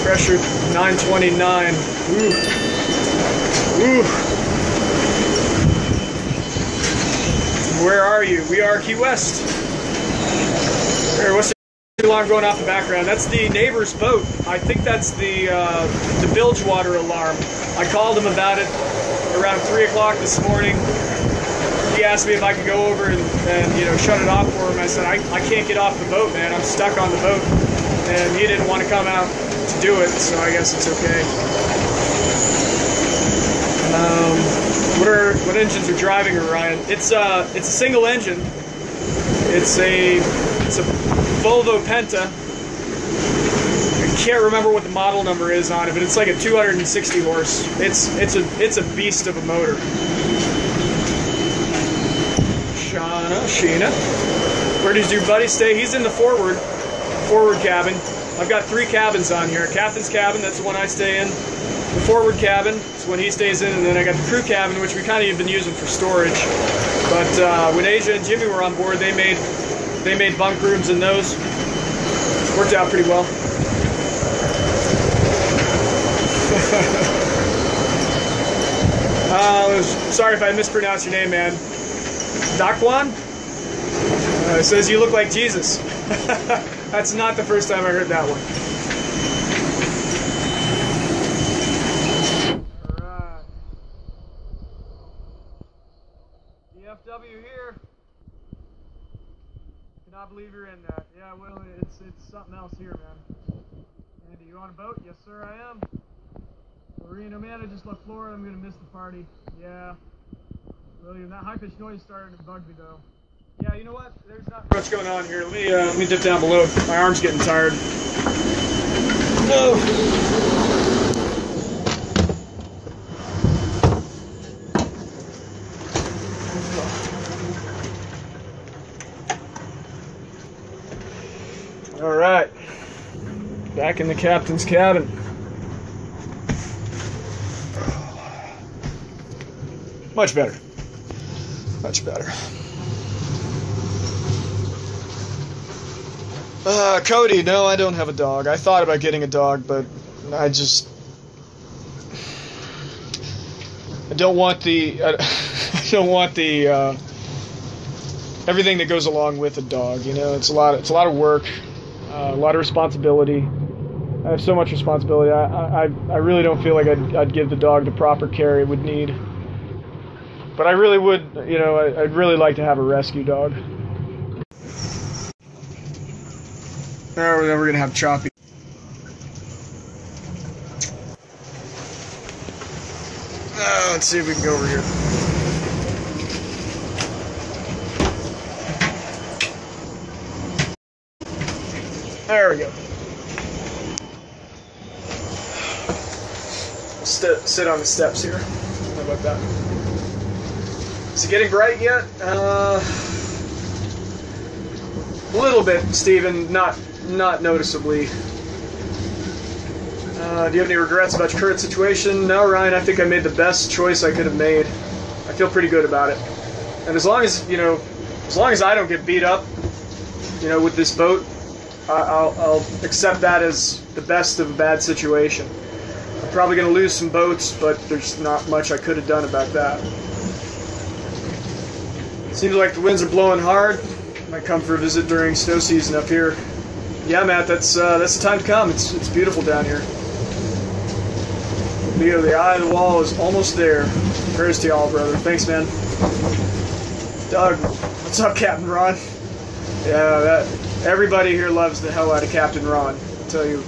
pressure 929. Ooh. Ooh. Where are you? We are Key West. What's the alarm going off the background? That's the neighbor's boat. I think that's the bilge water alarm. I called him about it around 3 o'clock this morning. He asked me if I could go over and shut it off for him. I said, I can't get off the boat, man. I'm stuck on the boat. And he didn't want to come out to do it, so I guess it's okay. What engines are driving, Orion? It's a single engine. It's a Volvo Penta. I can't remember what the model number is on it, but it's like a 260 horse. It's a beast of a motor. Sheena. Where does your buddy stay? He's in the forward cabin. I've got 3 cabins on here. Captain's cabin, that's the one I stay in. The forward cabin is one he stays in, and then I got the crew cabin, which we kind of have been using for storage. But when Asia and Jimmy were on board, they made bunk rooms in those. Worked out pretty well. Sorry if I mispronounced your name, man. Daquan? It says you look like Jesus. That's not the first time I heard that one. Alright. DFW here. Cannot believe you're in that. Yeah, well, it's something else here, man. Andy, you on a boat? Yes, sir, I am. Marino, man, I just left Florida. I'm gonna miss the party. Yeah. William, that high-pitched noise started to bug me, though. Yeah, you know what? There's not much going on here. Let me dip down below. My arm's getting tired. No. All right. Back in the captain's cabin. Much better. Much better. Cody, no, I don't have a dog. I thought about getting a dog, but I don't want the everything that goes along with a dog. You know, it's a lot of work, a lot of responsibility. I have so much responsibility. I really don't feel like I'd give the dog the proper care it would need. But I really would, you know, I'd really like to have a rescue dog. Then we're going to have Choppy. Let's see if we can go over here. There we go. Sit on the steps here. How about that? Is it getting bright yet? A little bit, Steven. Not noticeably. Do you have any regrets about your current situation? No, Ryan. I think I made the best choice I could have made. I feel pretty good about it. And as long as I don't get beat up, you know, with this boat, I'll accept that as the best of a bad situation. I'm probably going to lose some boats, but there's not much I could have done about that. Seems like the winds are blowing hard. Might come for a visit during snow season up here. Yeah, Matt, that's the time to come. It's beautiful down here. Leo, the eye of the wall is almost there. Prayers to y'all, brother. Thanks, man. Doug, what's up, Captain Ron? Yeah, everybody here loves the hell out of Captain Ron. I'll tell you.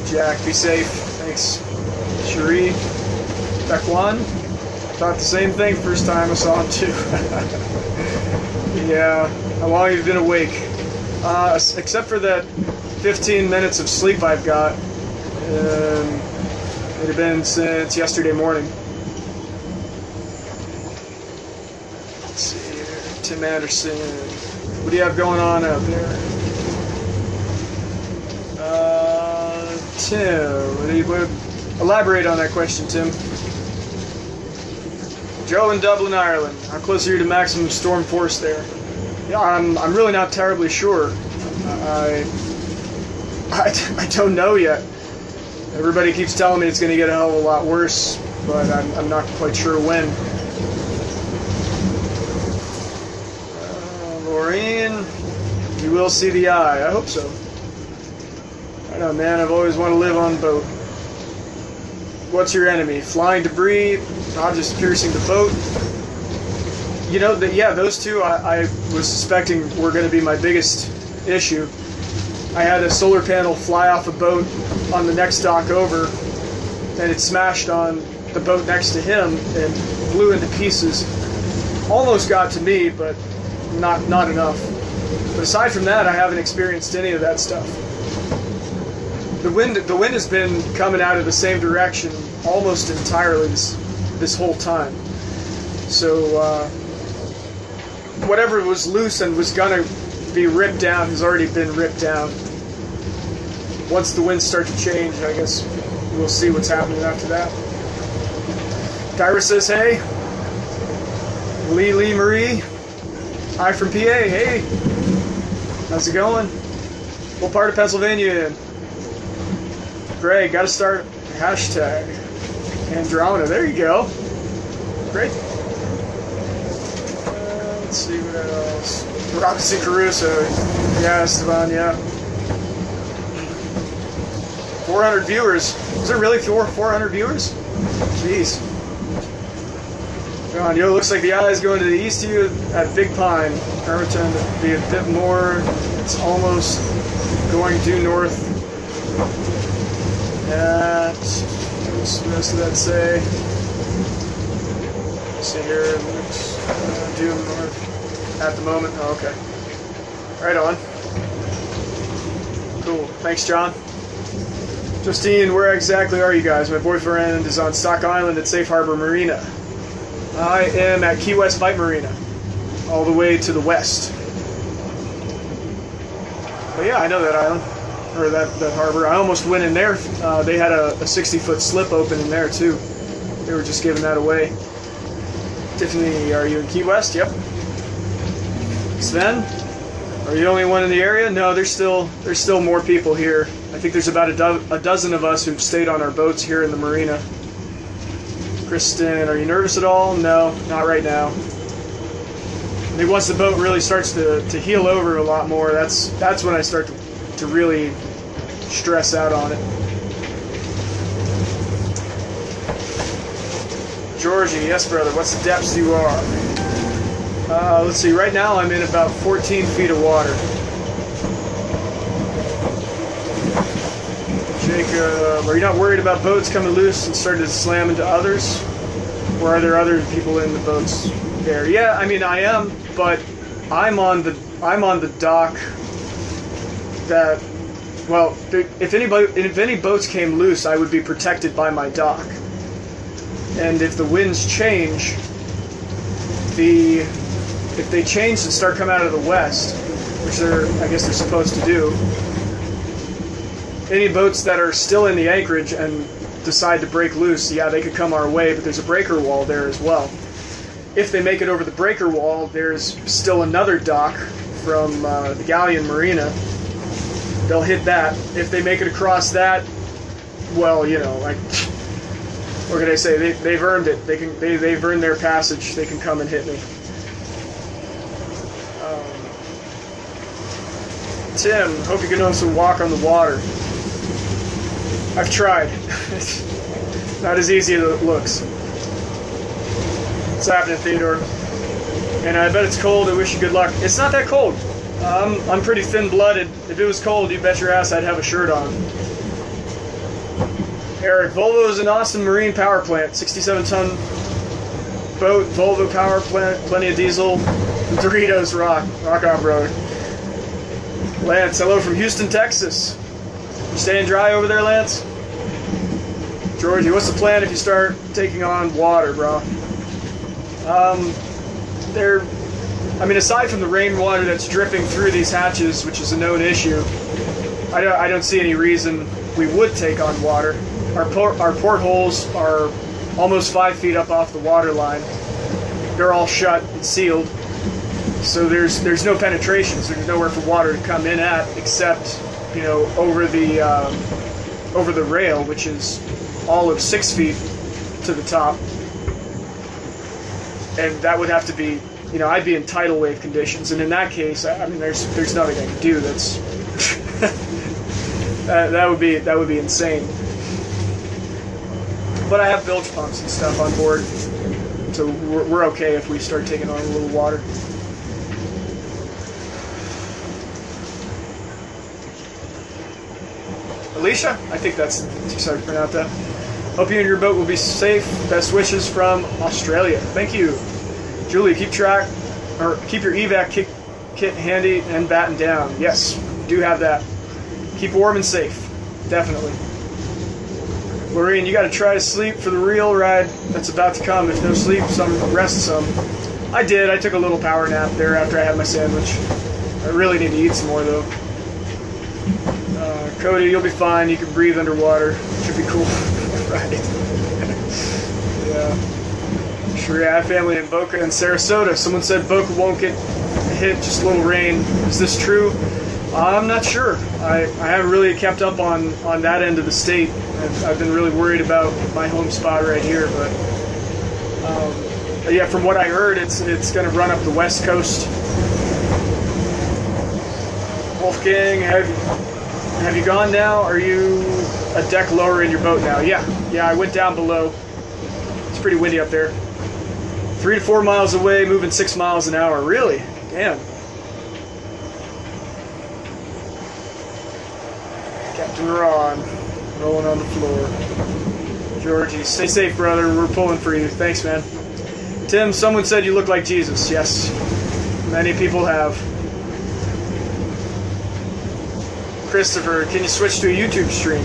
Jack, be safe. Thanks. Cherie, Bekwan. Thought the same thing first time I saw him too. Yeah, how long have you been awake? Except for that 15 minutes of sleep I've got. It had been since yesterday morning. Let's see here. Tim Anderson. What do you have going on out there? Tim, elaborate on that question, Tim. Joe in Dublin, Ireland. How close are you to maximum storm force there? Yeah, I'm really not terribly sure. I don't know yet. Everybody keeps telling me it's going to get a hell of a lot worse, but I'm not quite sure when. Maureen, you will see the eye. I hope so. I know, man. I've always wanted to live on a boat. What's your enemy? Flying debris, objects piercing the boat. You know, yeah, those two I was suspecting were going to be my biggest issue. I had a solar panel fly off a boat on the next dock over, and it smashed on the boat next to him and blew into pieces. Almost got to me, but not enough. But aside from that, I haven't experienced any of that stuff. The wind has been coming out of the same direction almost entirely this whole time. So whatever was loose and was gonna be ripped down has already been ripped down. Once the winds start to change, I guess we'll see what's happening after that. Kyra says, hey. Lee Marie. Hi from PA. Hey. How's it going? What part of Pennsylvania you in? Greg, got to start hashtag Andromeda. There you go. Great. Let's see what else. Robinson Caruso. Yeah, Esteban, yeah. 400 viewers. Is there really 400 viewers? Jeez. John, yo, looks like the eye is going to the east of you at Big Pine. Hermiton to be a bit more. It's almost going due north. What's the rest of that say? Let's see here. It looks due north at the moment. Oh, okay. Right on. Cool. Thanks, John. Justine, where exactly are you guys? My boyfriend is on Stock Island at Safe Harbor Marina. I am at Key West Bight Marina, all the way to the west. But yeah, I know that island, or that harbor. I almost went in there. They had a 60-foot slip open in there too. They were just giving that away. Tiffany, are you in Key West? Yep. Sven, are you the only one in the area? No, there's still more people here. I think there's about a dozen of us who've stayed on our boats here in the marina. Kristen, are you nervous at all? No, not right now. I think once the boat really starts to heel over a lot more, that's when I start to really stress out on it. Georgie, yes brother, what's the depths you are? Let's see, right now I'm in about 14 feet of water. Jacob, are you not worried about boats coming loose and starting to slam into others? Or are there other people in the boats there? Yeah, I mean I am, but I'm on the dock that, well, if any boats came loose, I would be protected by my dock. And if the winds change, if they change and start coming out of the west, which I guess they're supposed to do, any boats that are still in the anchorage and decide to break loose, yeah, they could come our way, but there's a breaker wall there as well. If they make it over the breaker wall, there's still another dock from the Galleon Marina. They'll hit that. If they make it across that, well, you know, like, what can I say? They've earned it. They've earned their passage. They can come and hit me. Tim, hope you can also walk on the water. I've tried. It's not as easy as it looks. What's happening, Theodore? And I bet it's cold. I wish you good luck. It's not that cold. I'm pretty thin-blooded. If it was cold, you bet your ass I'd have a shirt on. Eric, Volvo is an awesome marine power plant. 67-ton boat, Volvo power plant, plenty of diesel. Doritos rock. Rock on, brother. Lance, hello from Houston, Texas. You staying dry over there, Lance? Georgie, what's the plan if you start taking on water, bro? I mean, aside from the rainwater that's dripping through these hatches, which is a known issue, I don't see any reason we would take on water. Our portholes are almost 5 feet up off the water line. They're all shut and sealed, so there's no penetration. So there's nowhere for water to come in at, except, you know, over the rail, which is all of 6 feet to the top, and that would have to be, you know, I'd be in tidal wave conditions, and in that case, I mean, there's nothing I can do. That's that would be insane. But I have bilge pumps and stuff on board, so we're okay if we start taking on a little water. Alicia, I think that's how to pronounce that. Hope you and your boat will be safe. Best wishes from Australia. Thank you. Julie, keep your evac kit handy and batten down. Yes, do have that. Keep warm and safe. Definitely. Maureen, you got to try to sleep for the real ride that's about to come. If no sleep, rest some. I did. I took a little power nap there after I had my sandwich. I really need to eat some more, though. Cody, you'll be fine. You can breathe underwater. Should be cool. Right. Yeah. Sure, yeah, I have family in Boca and Sarasota. Someone said Boca won't get hit, just a little rain. Is this true? I'm not sure. I haven't really kept up on that end of the state. I've been really worried about my home spot right here, but yeah, from what I heard, it's going to run up the west coast. Wolfgang, have you gone now? Are you a deck lower in your boat now? Yeah, I went down below. It's pretty windy up there. 3 to 4 miles away, moving 6 miles an hour. Really? Damn. Captain Ron, rolling on the floor. Georgie, stay safe, brother. We're pulling for you. Thanks, man. Tim, someone said you look like Jesus. Yes, many people have. Christopher, can you switch to a YouTube stream?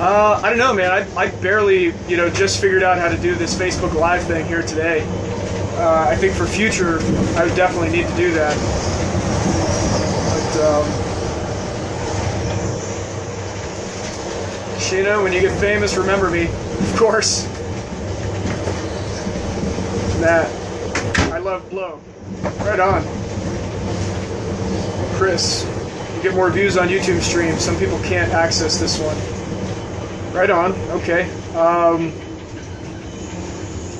I don't know, man. I barely, just figured out how to do this Facebook Live thing here today. I think for future, I would definitely need to do that. But, Sheena, when you get famous, remember me. Of course. Matt, I love Blow. Right on. Chris, you get more views on YouTube streams. Some people can't access this one. Right on. Okay.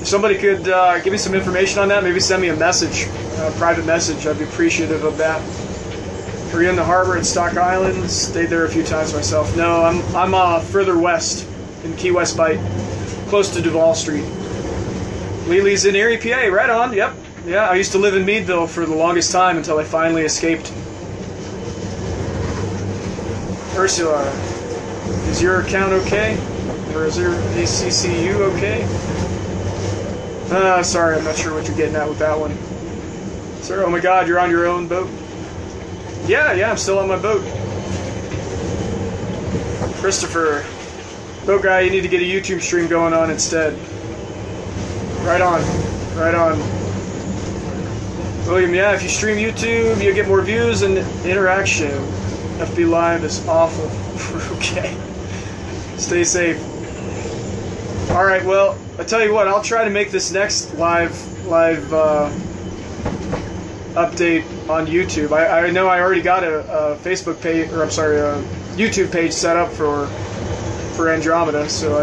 If somebody could give me some information on that, maybe send me a message, a private message. I'd be appreciative of that. Were you in the harbor at Stock Island? Stayed there a few times myself. No, I'm further west in Key West Bight, close to Duval Street. Lely's in Erie, PA. Right on. Yep. Yeah, I used to live in Meadville for the longest time until I finally escaped. Ursula, is your account okay? Or is your ACCU okay? Sorry, I'm not sure what you're getting at with that one. Sir, oh my God, you're on your own boat? Yeah, I'm still on my boat. Christopher, boat guy, you need to get a YouTube stream going on instead. Right on. William, yeah, if you stream YouTube, you get more views and interaction. FB Live is awful. Okay. Stay safe. Alright, well, I tell you what, I'll try to make this next live update on YouTube. I know I already got a Facebook page, or I'm sorry, a YouTube page set up for Andromeda, so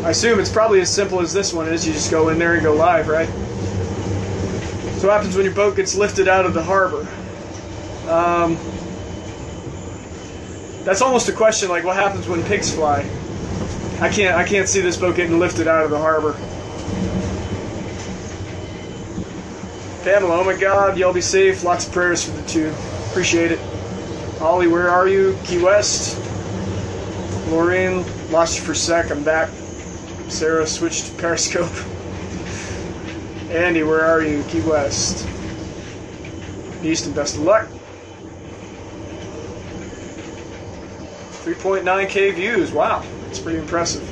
I assume it's probably as simple as this one is. You just go in there and go live, right? So what happens when your boat gets lifted out of the harbor? That's almost a question like what happens when pigs fly. I can't see this boat getting lifted out of the harbor. Pamela, oh my God, y'all be safe. Lots of prayers for the two. Appreciate it. Ollie, where are you? Key West. Maureen, lost you for a sec. I'm back. Sarah switched to Periscope. Andy, where are you? Key West. Easton, best of luck. 3.9K views. Wow, that's pretty impressive.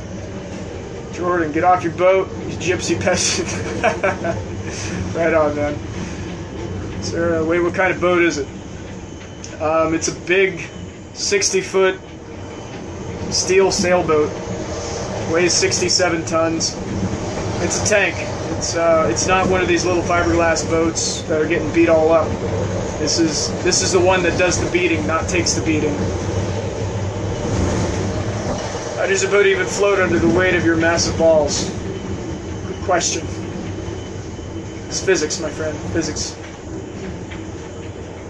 Jordan, get off your boat, you gypsy peasant. Right on, man. Sarah, wait, what kind of boat is it? It's a big 60-foot steel sailboat. Weighs 67 tons. It's a tank. It's not one of these little fiberglass boats that are getting beat all up. This is the one that does the beating, not takes the beating. How does a boat even float under the weight of your massive balls? Good question. It's physics, my friend. Physics.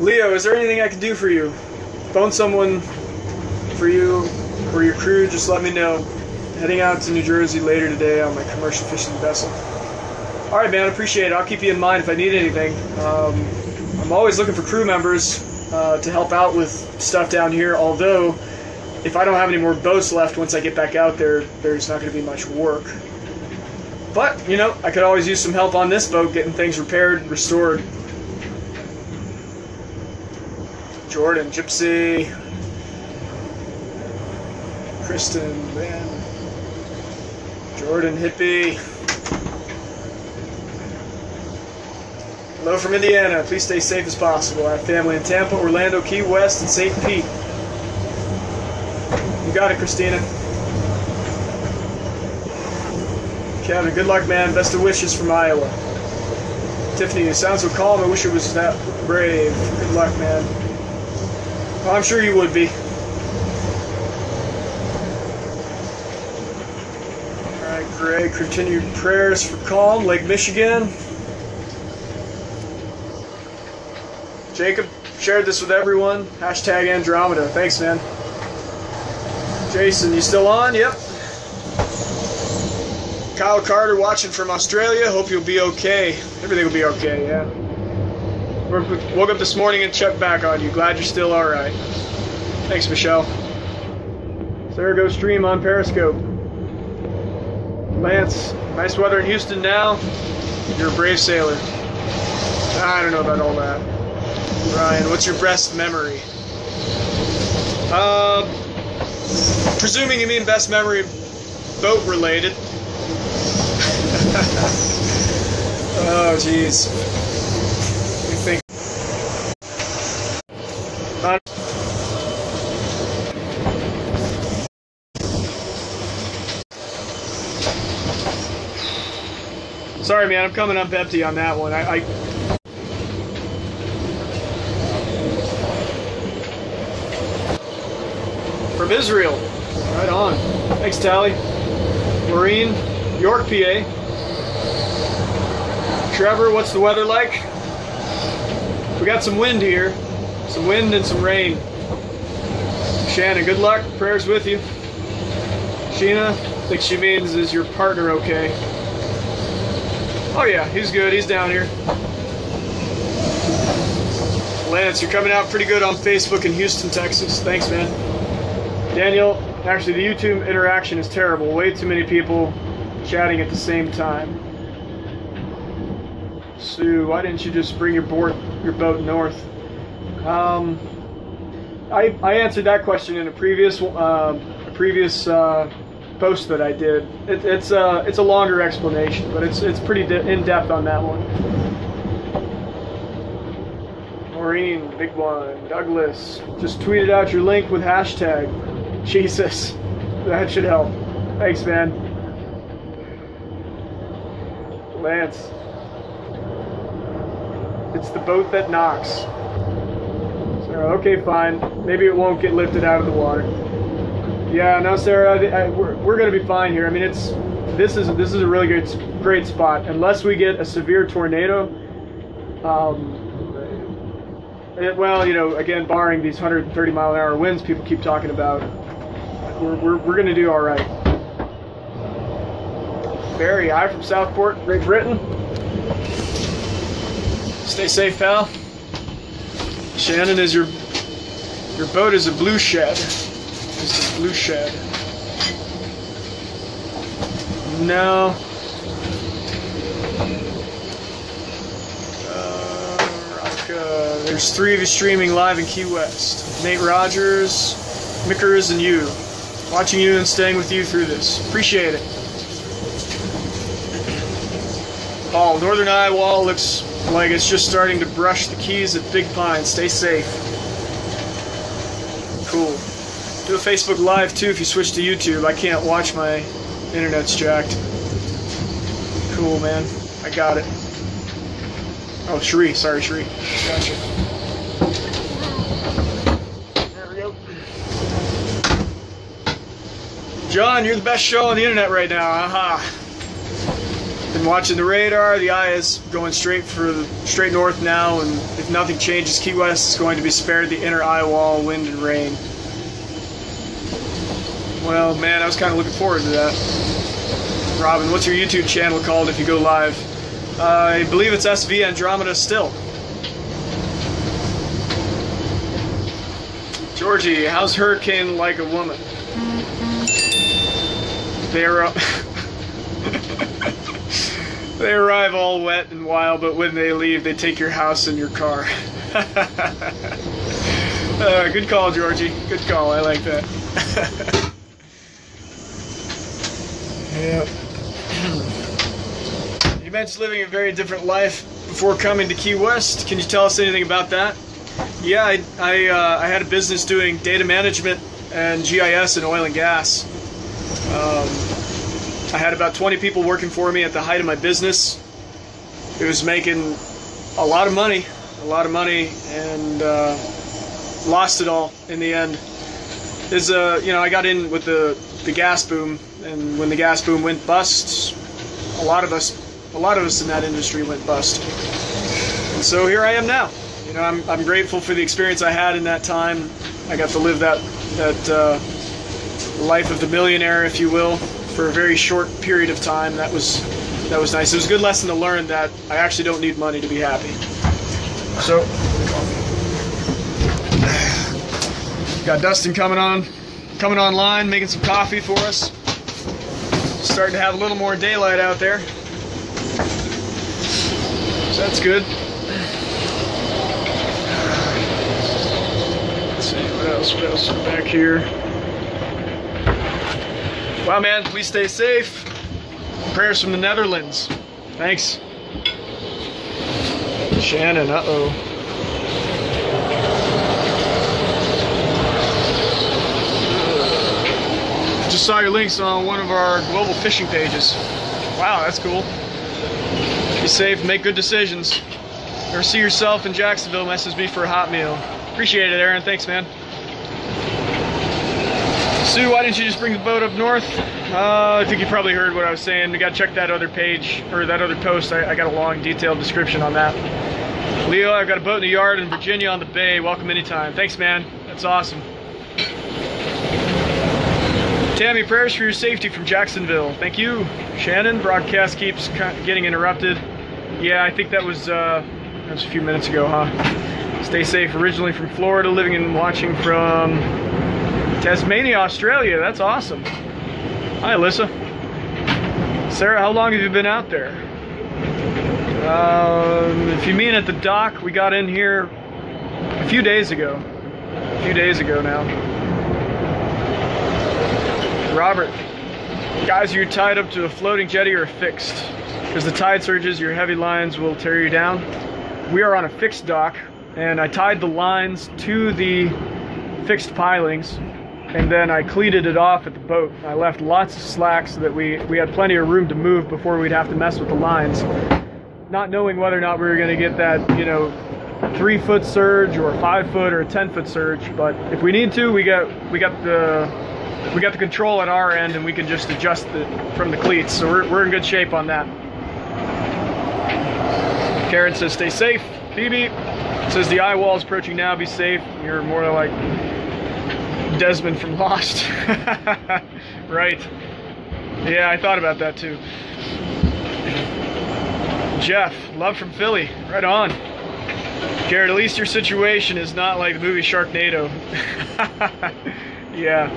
Leo, is there anything I can do for you? Phone someone for you or your crew, just let me know. Heading out to New Jersey later today on my commercial fishing vessel. Alright, man, appreciate it. I'll keep you in mind if I need anything. I'm always looking for crew members to help out with stuff down here, although if I don't have any more boats left once I get back out there, there's not going to be much work. But, you know, I could always use some help on this boat, getting things repaired, restored. Jordan, Gypsy, Kristen, man. Jordan, Hippie. Hello from Indiana. Please stay safe as possible. I have family in Tampa, Orlando, Key West, and St. Pete. You got it, Christina. Kevin, good luck, man. Best of wishes from Iowa. Tiffany, you sound so calm. I wish it was that brave. Good luck, man. Well, I'm sure you would be. Alright, Greg. Continued prayers for calm. Lake Michigan. Jacob shared this with everyone. Hashtag Andromeda. Thanks, man. Jason, you still on? Yep. Kyle Carter watching from Australia. Hope you'll be okay. Everything will be okay, yeah. Woke up this morning and checked back on you. Glad you're still alright. Thanks, Michelle. Sarah, go stream on Periscope. Lance, nice weather in Houston now. You're a brave sailor. I don't know about all that. Ryan, what's your best memory? Presuming you mean best memory boat related. Oh, jeez. Let me think. Sorry, man, I'm coming up empty on that one. From Israel. Right on. Thanks, Tally. Maureen, York, PA. Trevor, what's the weather like? We got some wind here. Some wind and some rain. Shannon, good luck. Prayers with you. Sheena, I think she means, is your partner okay? Oh yeah, he's good. He's down here. Lance, you're coming out pretty good on Facebook in Houston, Texas. Thanks, man. Daniel, actually the YouTube interaction is terrible. Way too many people chatting at the same time. Sue, why didn't you just bring your boat north? I answered that question in a previous post that I did. It's a longer explanation, but it's pretty in depth on that one. Maureen, big one. Douglas, just tweeted out your link with hashtag. Jesus, that should help. Thanks, man. Lance, it's the boat that knocks. Sarah, okay, fine. Maybe it won't get lifted out of the water. Yeah, no, Sarah, we're gonna be fine here. I mean, this is a really great spot. Unless we get a severe tornado. Well, you know, again, barring these 130-mile-an-hour winds people keep talking about, we're gonna do all right. Barry, I from Southport, Great Britain. Stay safe, pal. Shannon, is your boat is a blue shed. It's a blue shed. No. There's 3 of you streaming live in Key West. Nate Rogers, Mickers, and you. Watching you and staying with you through this. Appreciate it. Paul, Northern Eye Wall looks like it's just starting to brush the keys at Big Pine. Stay safe. Cool. Do a Facebook Live too if you switch to YouTube. I can't watch, my internet's jacked. Cool, man. I got it. Oh, Sheree. Sorry, Sheree. Gotcha. There we go. John, you're the best show on the internet right now. Aha. Been watching the radar. The eye is going straight north now, and if nothing changes, Key West is going to be spared the inner eye wall, wind and rain. Well, man, I was kind of looking forward to that. Robin, what's your YouTube channel called if you go live? I believe it's SV Andromeda still. Georgie, how's Hurricane like a woman? They arrive all wet and wild, but when they leave, they take your house and your car. Good call, Georgie. Good call. I like that. Yeah. You mentioned living a very different life before coming to Key West. Can you tell us anything about that? Yeah, I had a business doing data management and GIS and oil and gas. I had about 20 people working for me at the height of my business. It was making a lot of money, and lost it all in the end. I got in with the gas boom, and when the gas boom went bust, a lot of us in that industry went bust. And so here I am now. You know, I'm grateful for the experience I had in that time. I got to live that life of the millionaire, if you will, for a very short period of time. That was nice. It was a good lesson to learn that I actually don't need money to be happy. So, got Dustin coming online, making some coffee for us. Starting to have a little more daylight out there. So that's good. Let's see, what else is back here? Wow, man, please stay safe. Prayers from the Netherlands. Thanks. Shannon, uh-oh. Just saw your links on one of our global fishing pages. Wow, that's cool. Be safe, make good decisions. Ever see yourself in Jacksonville, message me for a hot meal. Appreciate it, Aaron. Thanks, man. Sue, why didn't you just bring the boat up north? I think you probably heard what I was saying. We got to check that other page, or that other post. I got a long, detailed description on that. Leo, I've got a boat in the yard in Virginia on the bay. Welcome anytime. Thanks, man. That's awesome. Tammy, prayers for your safety from Jacksonville. Thank you. Shannon, broadcast keeps getting interrupted. Yeah, I think that was a few minutes ago, huh? Stay safe. Originally from Florida, living and watching from Tasmania, Australia. That's awesome. Hi, Alyssa. Sarah, how long have you been out there? If you mean at the dock, we got in here a few days ago. A few days ago now. Robert, guys, are you tied up to a floating jetty or fixed? Because the tide surges, your heavy lines will tear you down. We are on a fixed dock, and I tied the lines to the fixed pilings, and then I cleated it off at the boat. I left lots of slack so that we had plenty of room to move before we'd have to mess with the lines. Not knowing whether or not we were going to get that, 3-foot surge or a 5-foot or a 10-foot surge, but if we need to, we got the control at our end, and we can just adjust it from the cleats. So we're in good shape on that. Karen says, stay safe. Phoebe says, the eye wall is approaching now. Be safe. You're more like Desmond from Lost. Right. Yeah, I thought about that too. Jeff, love from Philly. Right on. Jared, at least your situation is not like the movie Sharknado. Yeah,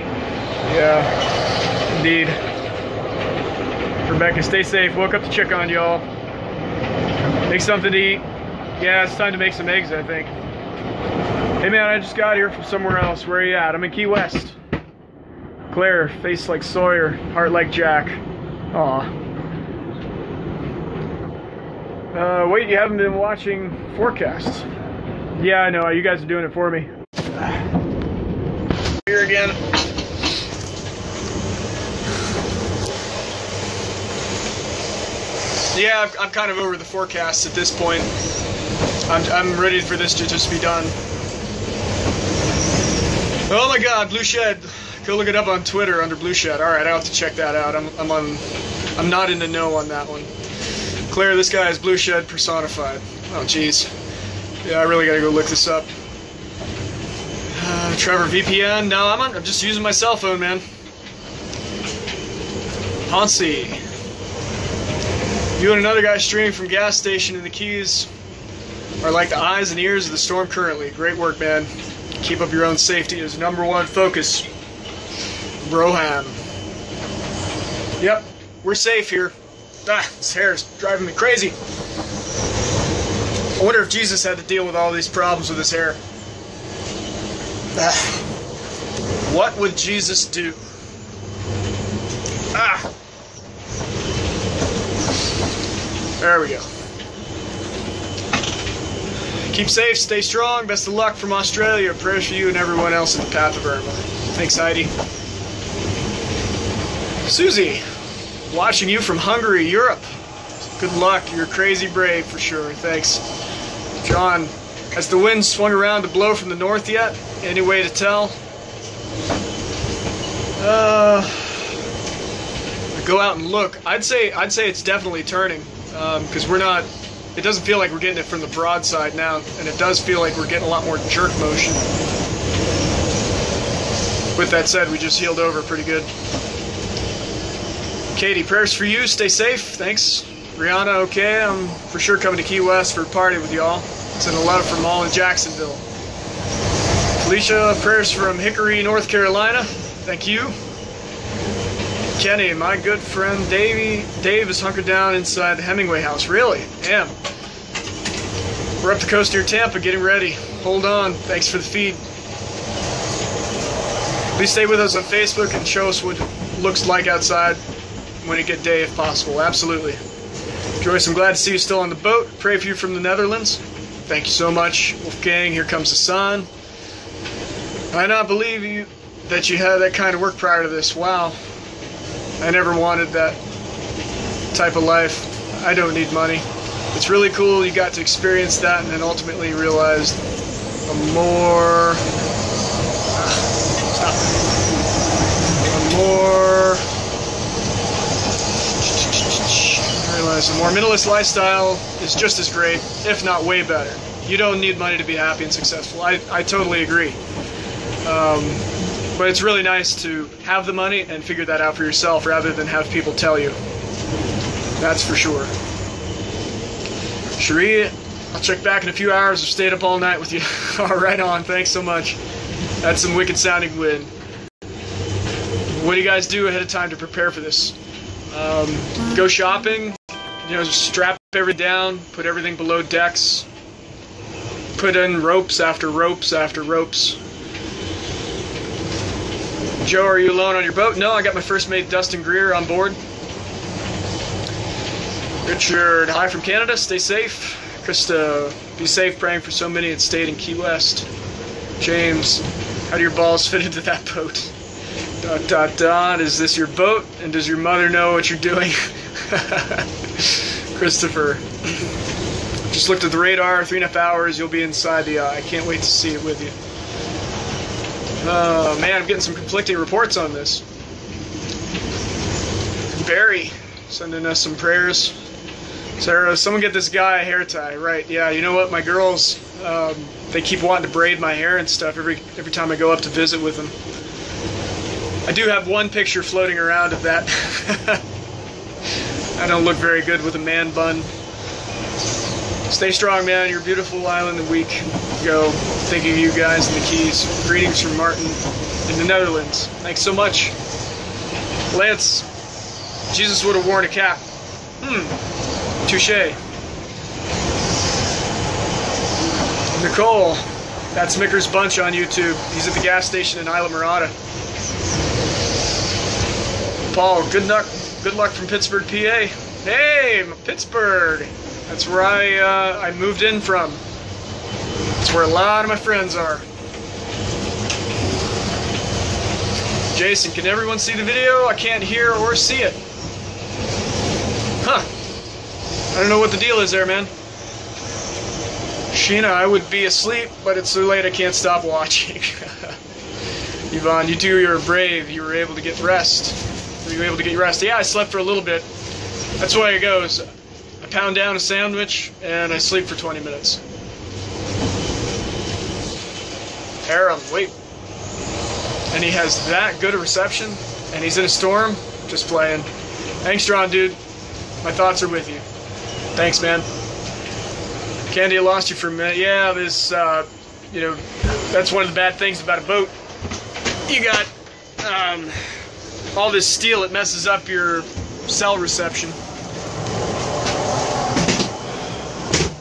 indeed. Rebecca, stay safe. Woke up to check on y'all. Make something to eat. Yeah, it's time to make some eggs, I think. Hey man, I just got here from somewhere else. Where are you at? I'm in Key West. Claire, face like Sawyer, heart like Jack. Aw. Wait, you haven't been watching forecasts. Yeah, I know. You guys are doing it for me. Here again. Yeah, I'm kind of over the forecasts at this point. I'm ready for this to just be done. Oh my God, Blue Shed. Go look it up on Twitter under Blue Shed. All right, I'll have to check that out. I'm not in the know on that one. Claire, this guy is Blue Shed personified. Oh, jeez. Yeah, I really gotta go look this up. Trevor, VPN? No, I'm just using my cell phone, man. Hansi. You and another guy streaming from gas station in the Keys are like the eyes and ears of the storm currently. Great work, man. Keep up your own safety as #1 focus. Broham. Yep, we're safe here. This hair is driving me crazy. I wonder if Jesus had to deal with all these problems with his hair. What would Jesus do? There we go. Keep safe, stay strong, best of luck from Australia. Prayers for you and everyone else in the path of Irma. Thanks, Heidi. Susie, watching you from Hungary, Europe. Good luck, you're crazy brave for sure, thanks. John, has the wind swung around to blow from the north yet? Any way to tell? Go out and look. I'd say it's definitely turning, because we're not. It doesn't feel like we're getting it from the broadside now, and it does feel like we're getting a lot more jerk motion. With that said, we just heeled over pretty good. Katie, prayers for you. Stay safe. Thanks. Rihanna, okay. I'm for sure coming to Key West for a party with y'all. Sending a love from all in Jacksonville. Felicia, prayers from Hickory, North Carolina. Thank you. Kenny, my good friend Dave is hunkered down inside the Hemingway house. Really? Damn. We're up the coast near Tampa getting ready. Hold on. Thanks for the feed. Please stay with us on Facebook and show us what it looks like outside when it get day if possible. Absolutely. Joyce, I'm glad to see you still on the boat. Pray for you from the Netherlands. Thank you so much. Wolfgang, here comes the sun. I not believe that you had that kind of work prior to this. Wow. I never wanted that type of life. I don't need money. It's really cool you got to experience that and then ultimately realized a more minimalist lifestyle is just as great, if not way better. You don't need money to be happy and successful. I totally agree. But it's really nice to have the money and figure that out for yourself rather than have people tell you. That's for sure. Cherie, I'll check back in a few hours. I've stayed up all night with you. All right on. Thanks so much. That's some wicked sounding wind. What do you guys do ahead of time to prepare for this? Go shopping. You know, just strap everything down. Put everything below decks. Put in ropes after ropes after ropes. Joe, are you alone on your boat? No, I got my first mate, Dustin Greer, on board. Richard, hi from Canada. Stay safe. Krista, be safe, praying for so many that stayed in Key West. James, how do your balls fit into that boat? ... Is this your boat? And does your mother know what you're doing? Christopher, just looked at the radar. 3.5 hours, you'll be inside the eye. I can't wait to see it with you. Oh man, I'm getting some conflicting reports on this. Barry, sending us some prayers. Sarah, someone get this guy a hair tie. Right, yeah, you know what, my girls, they keep wanting to braid my hair and stuff every time I go up to visit with them. I do have one picture floating around of that. I don't look very good with a man bun. Stay strong, man. You're a beautiful island and week. Go. Thinking of you guys in the Keys. Greetings from Martin in the Netherlands. Thanks so much. Lance, Jesus would have worn a cap. Touche. Nicole, that's Micker's Bunch on YouTube. He's at the gas station in Isla Mirada. Paul, good luck from Pittsburgh, PA. Hey, Pittsburgh. That's where I moved in from. That's where a lot of my friends are. Jason, can everyone see the video? I can't hear or see it. Huh. I don't know what the deal is there, man. Sheena, I would be asleep, but it's so late I can't stop watching. Yvonne, you're brave. You were able to get rest. Were you able to get rest? Yeah, I slept for a little bit. That's the way it goes. I pound down a sandwich and I sleep for 20 minutes. Aaron, wait. And he has that good a reception, and he's in a storm. Just playing. Thanks, John, dude. My thoughts are with you. Thanks, man. Candy, I lost you for a minute. Yeah, this, you know, that's one of the bad things about a boat. You got all this steel, it messes up your cell reception.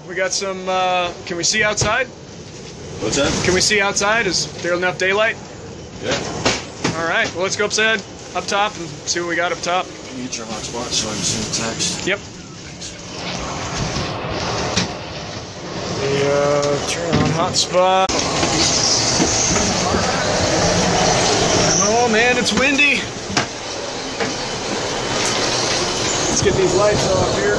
We got some, can we see outside? What's that? Can we see outside? Is there enough daylight? Yeah. Alright, well, let's go upside, up top, and see what we got up top. Can you get your hotspot so I can send a text? Yep. Thanks. Turn on hotspot. Oh man, it's windy. Let's get these lights off here.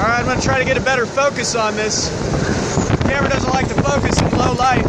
I'm going to try to get a better focus on this. The camera doesn't like to focus in low light.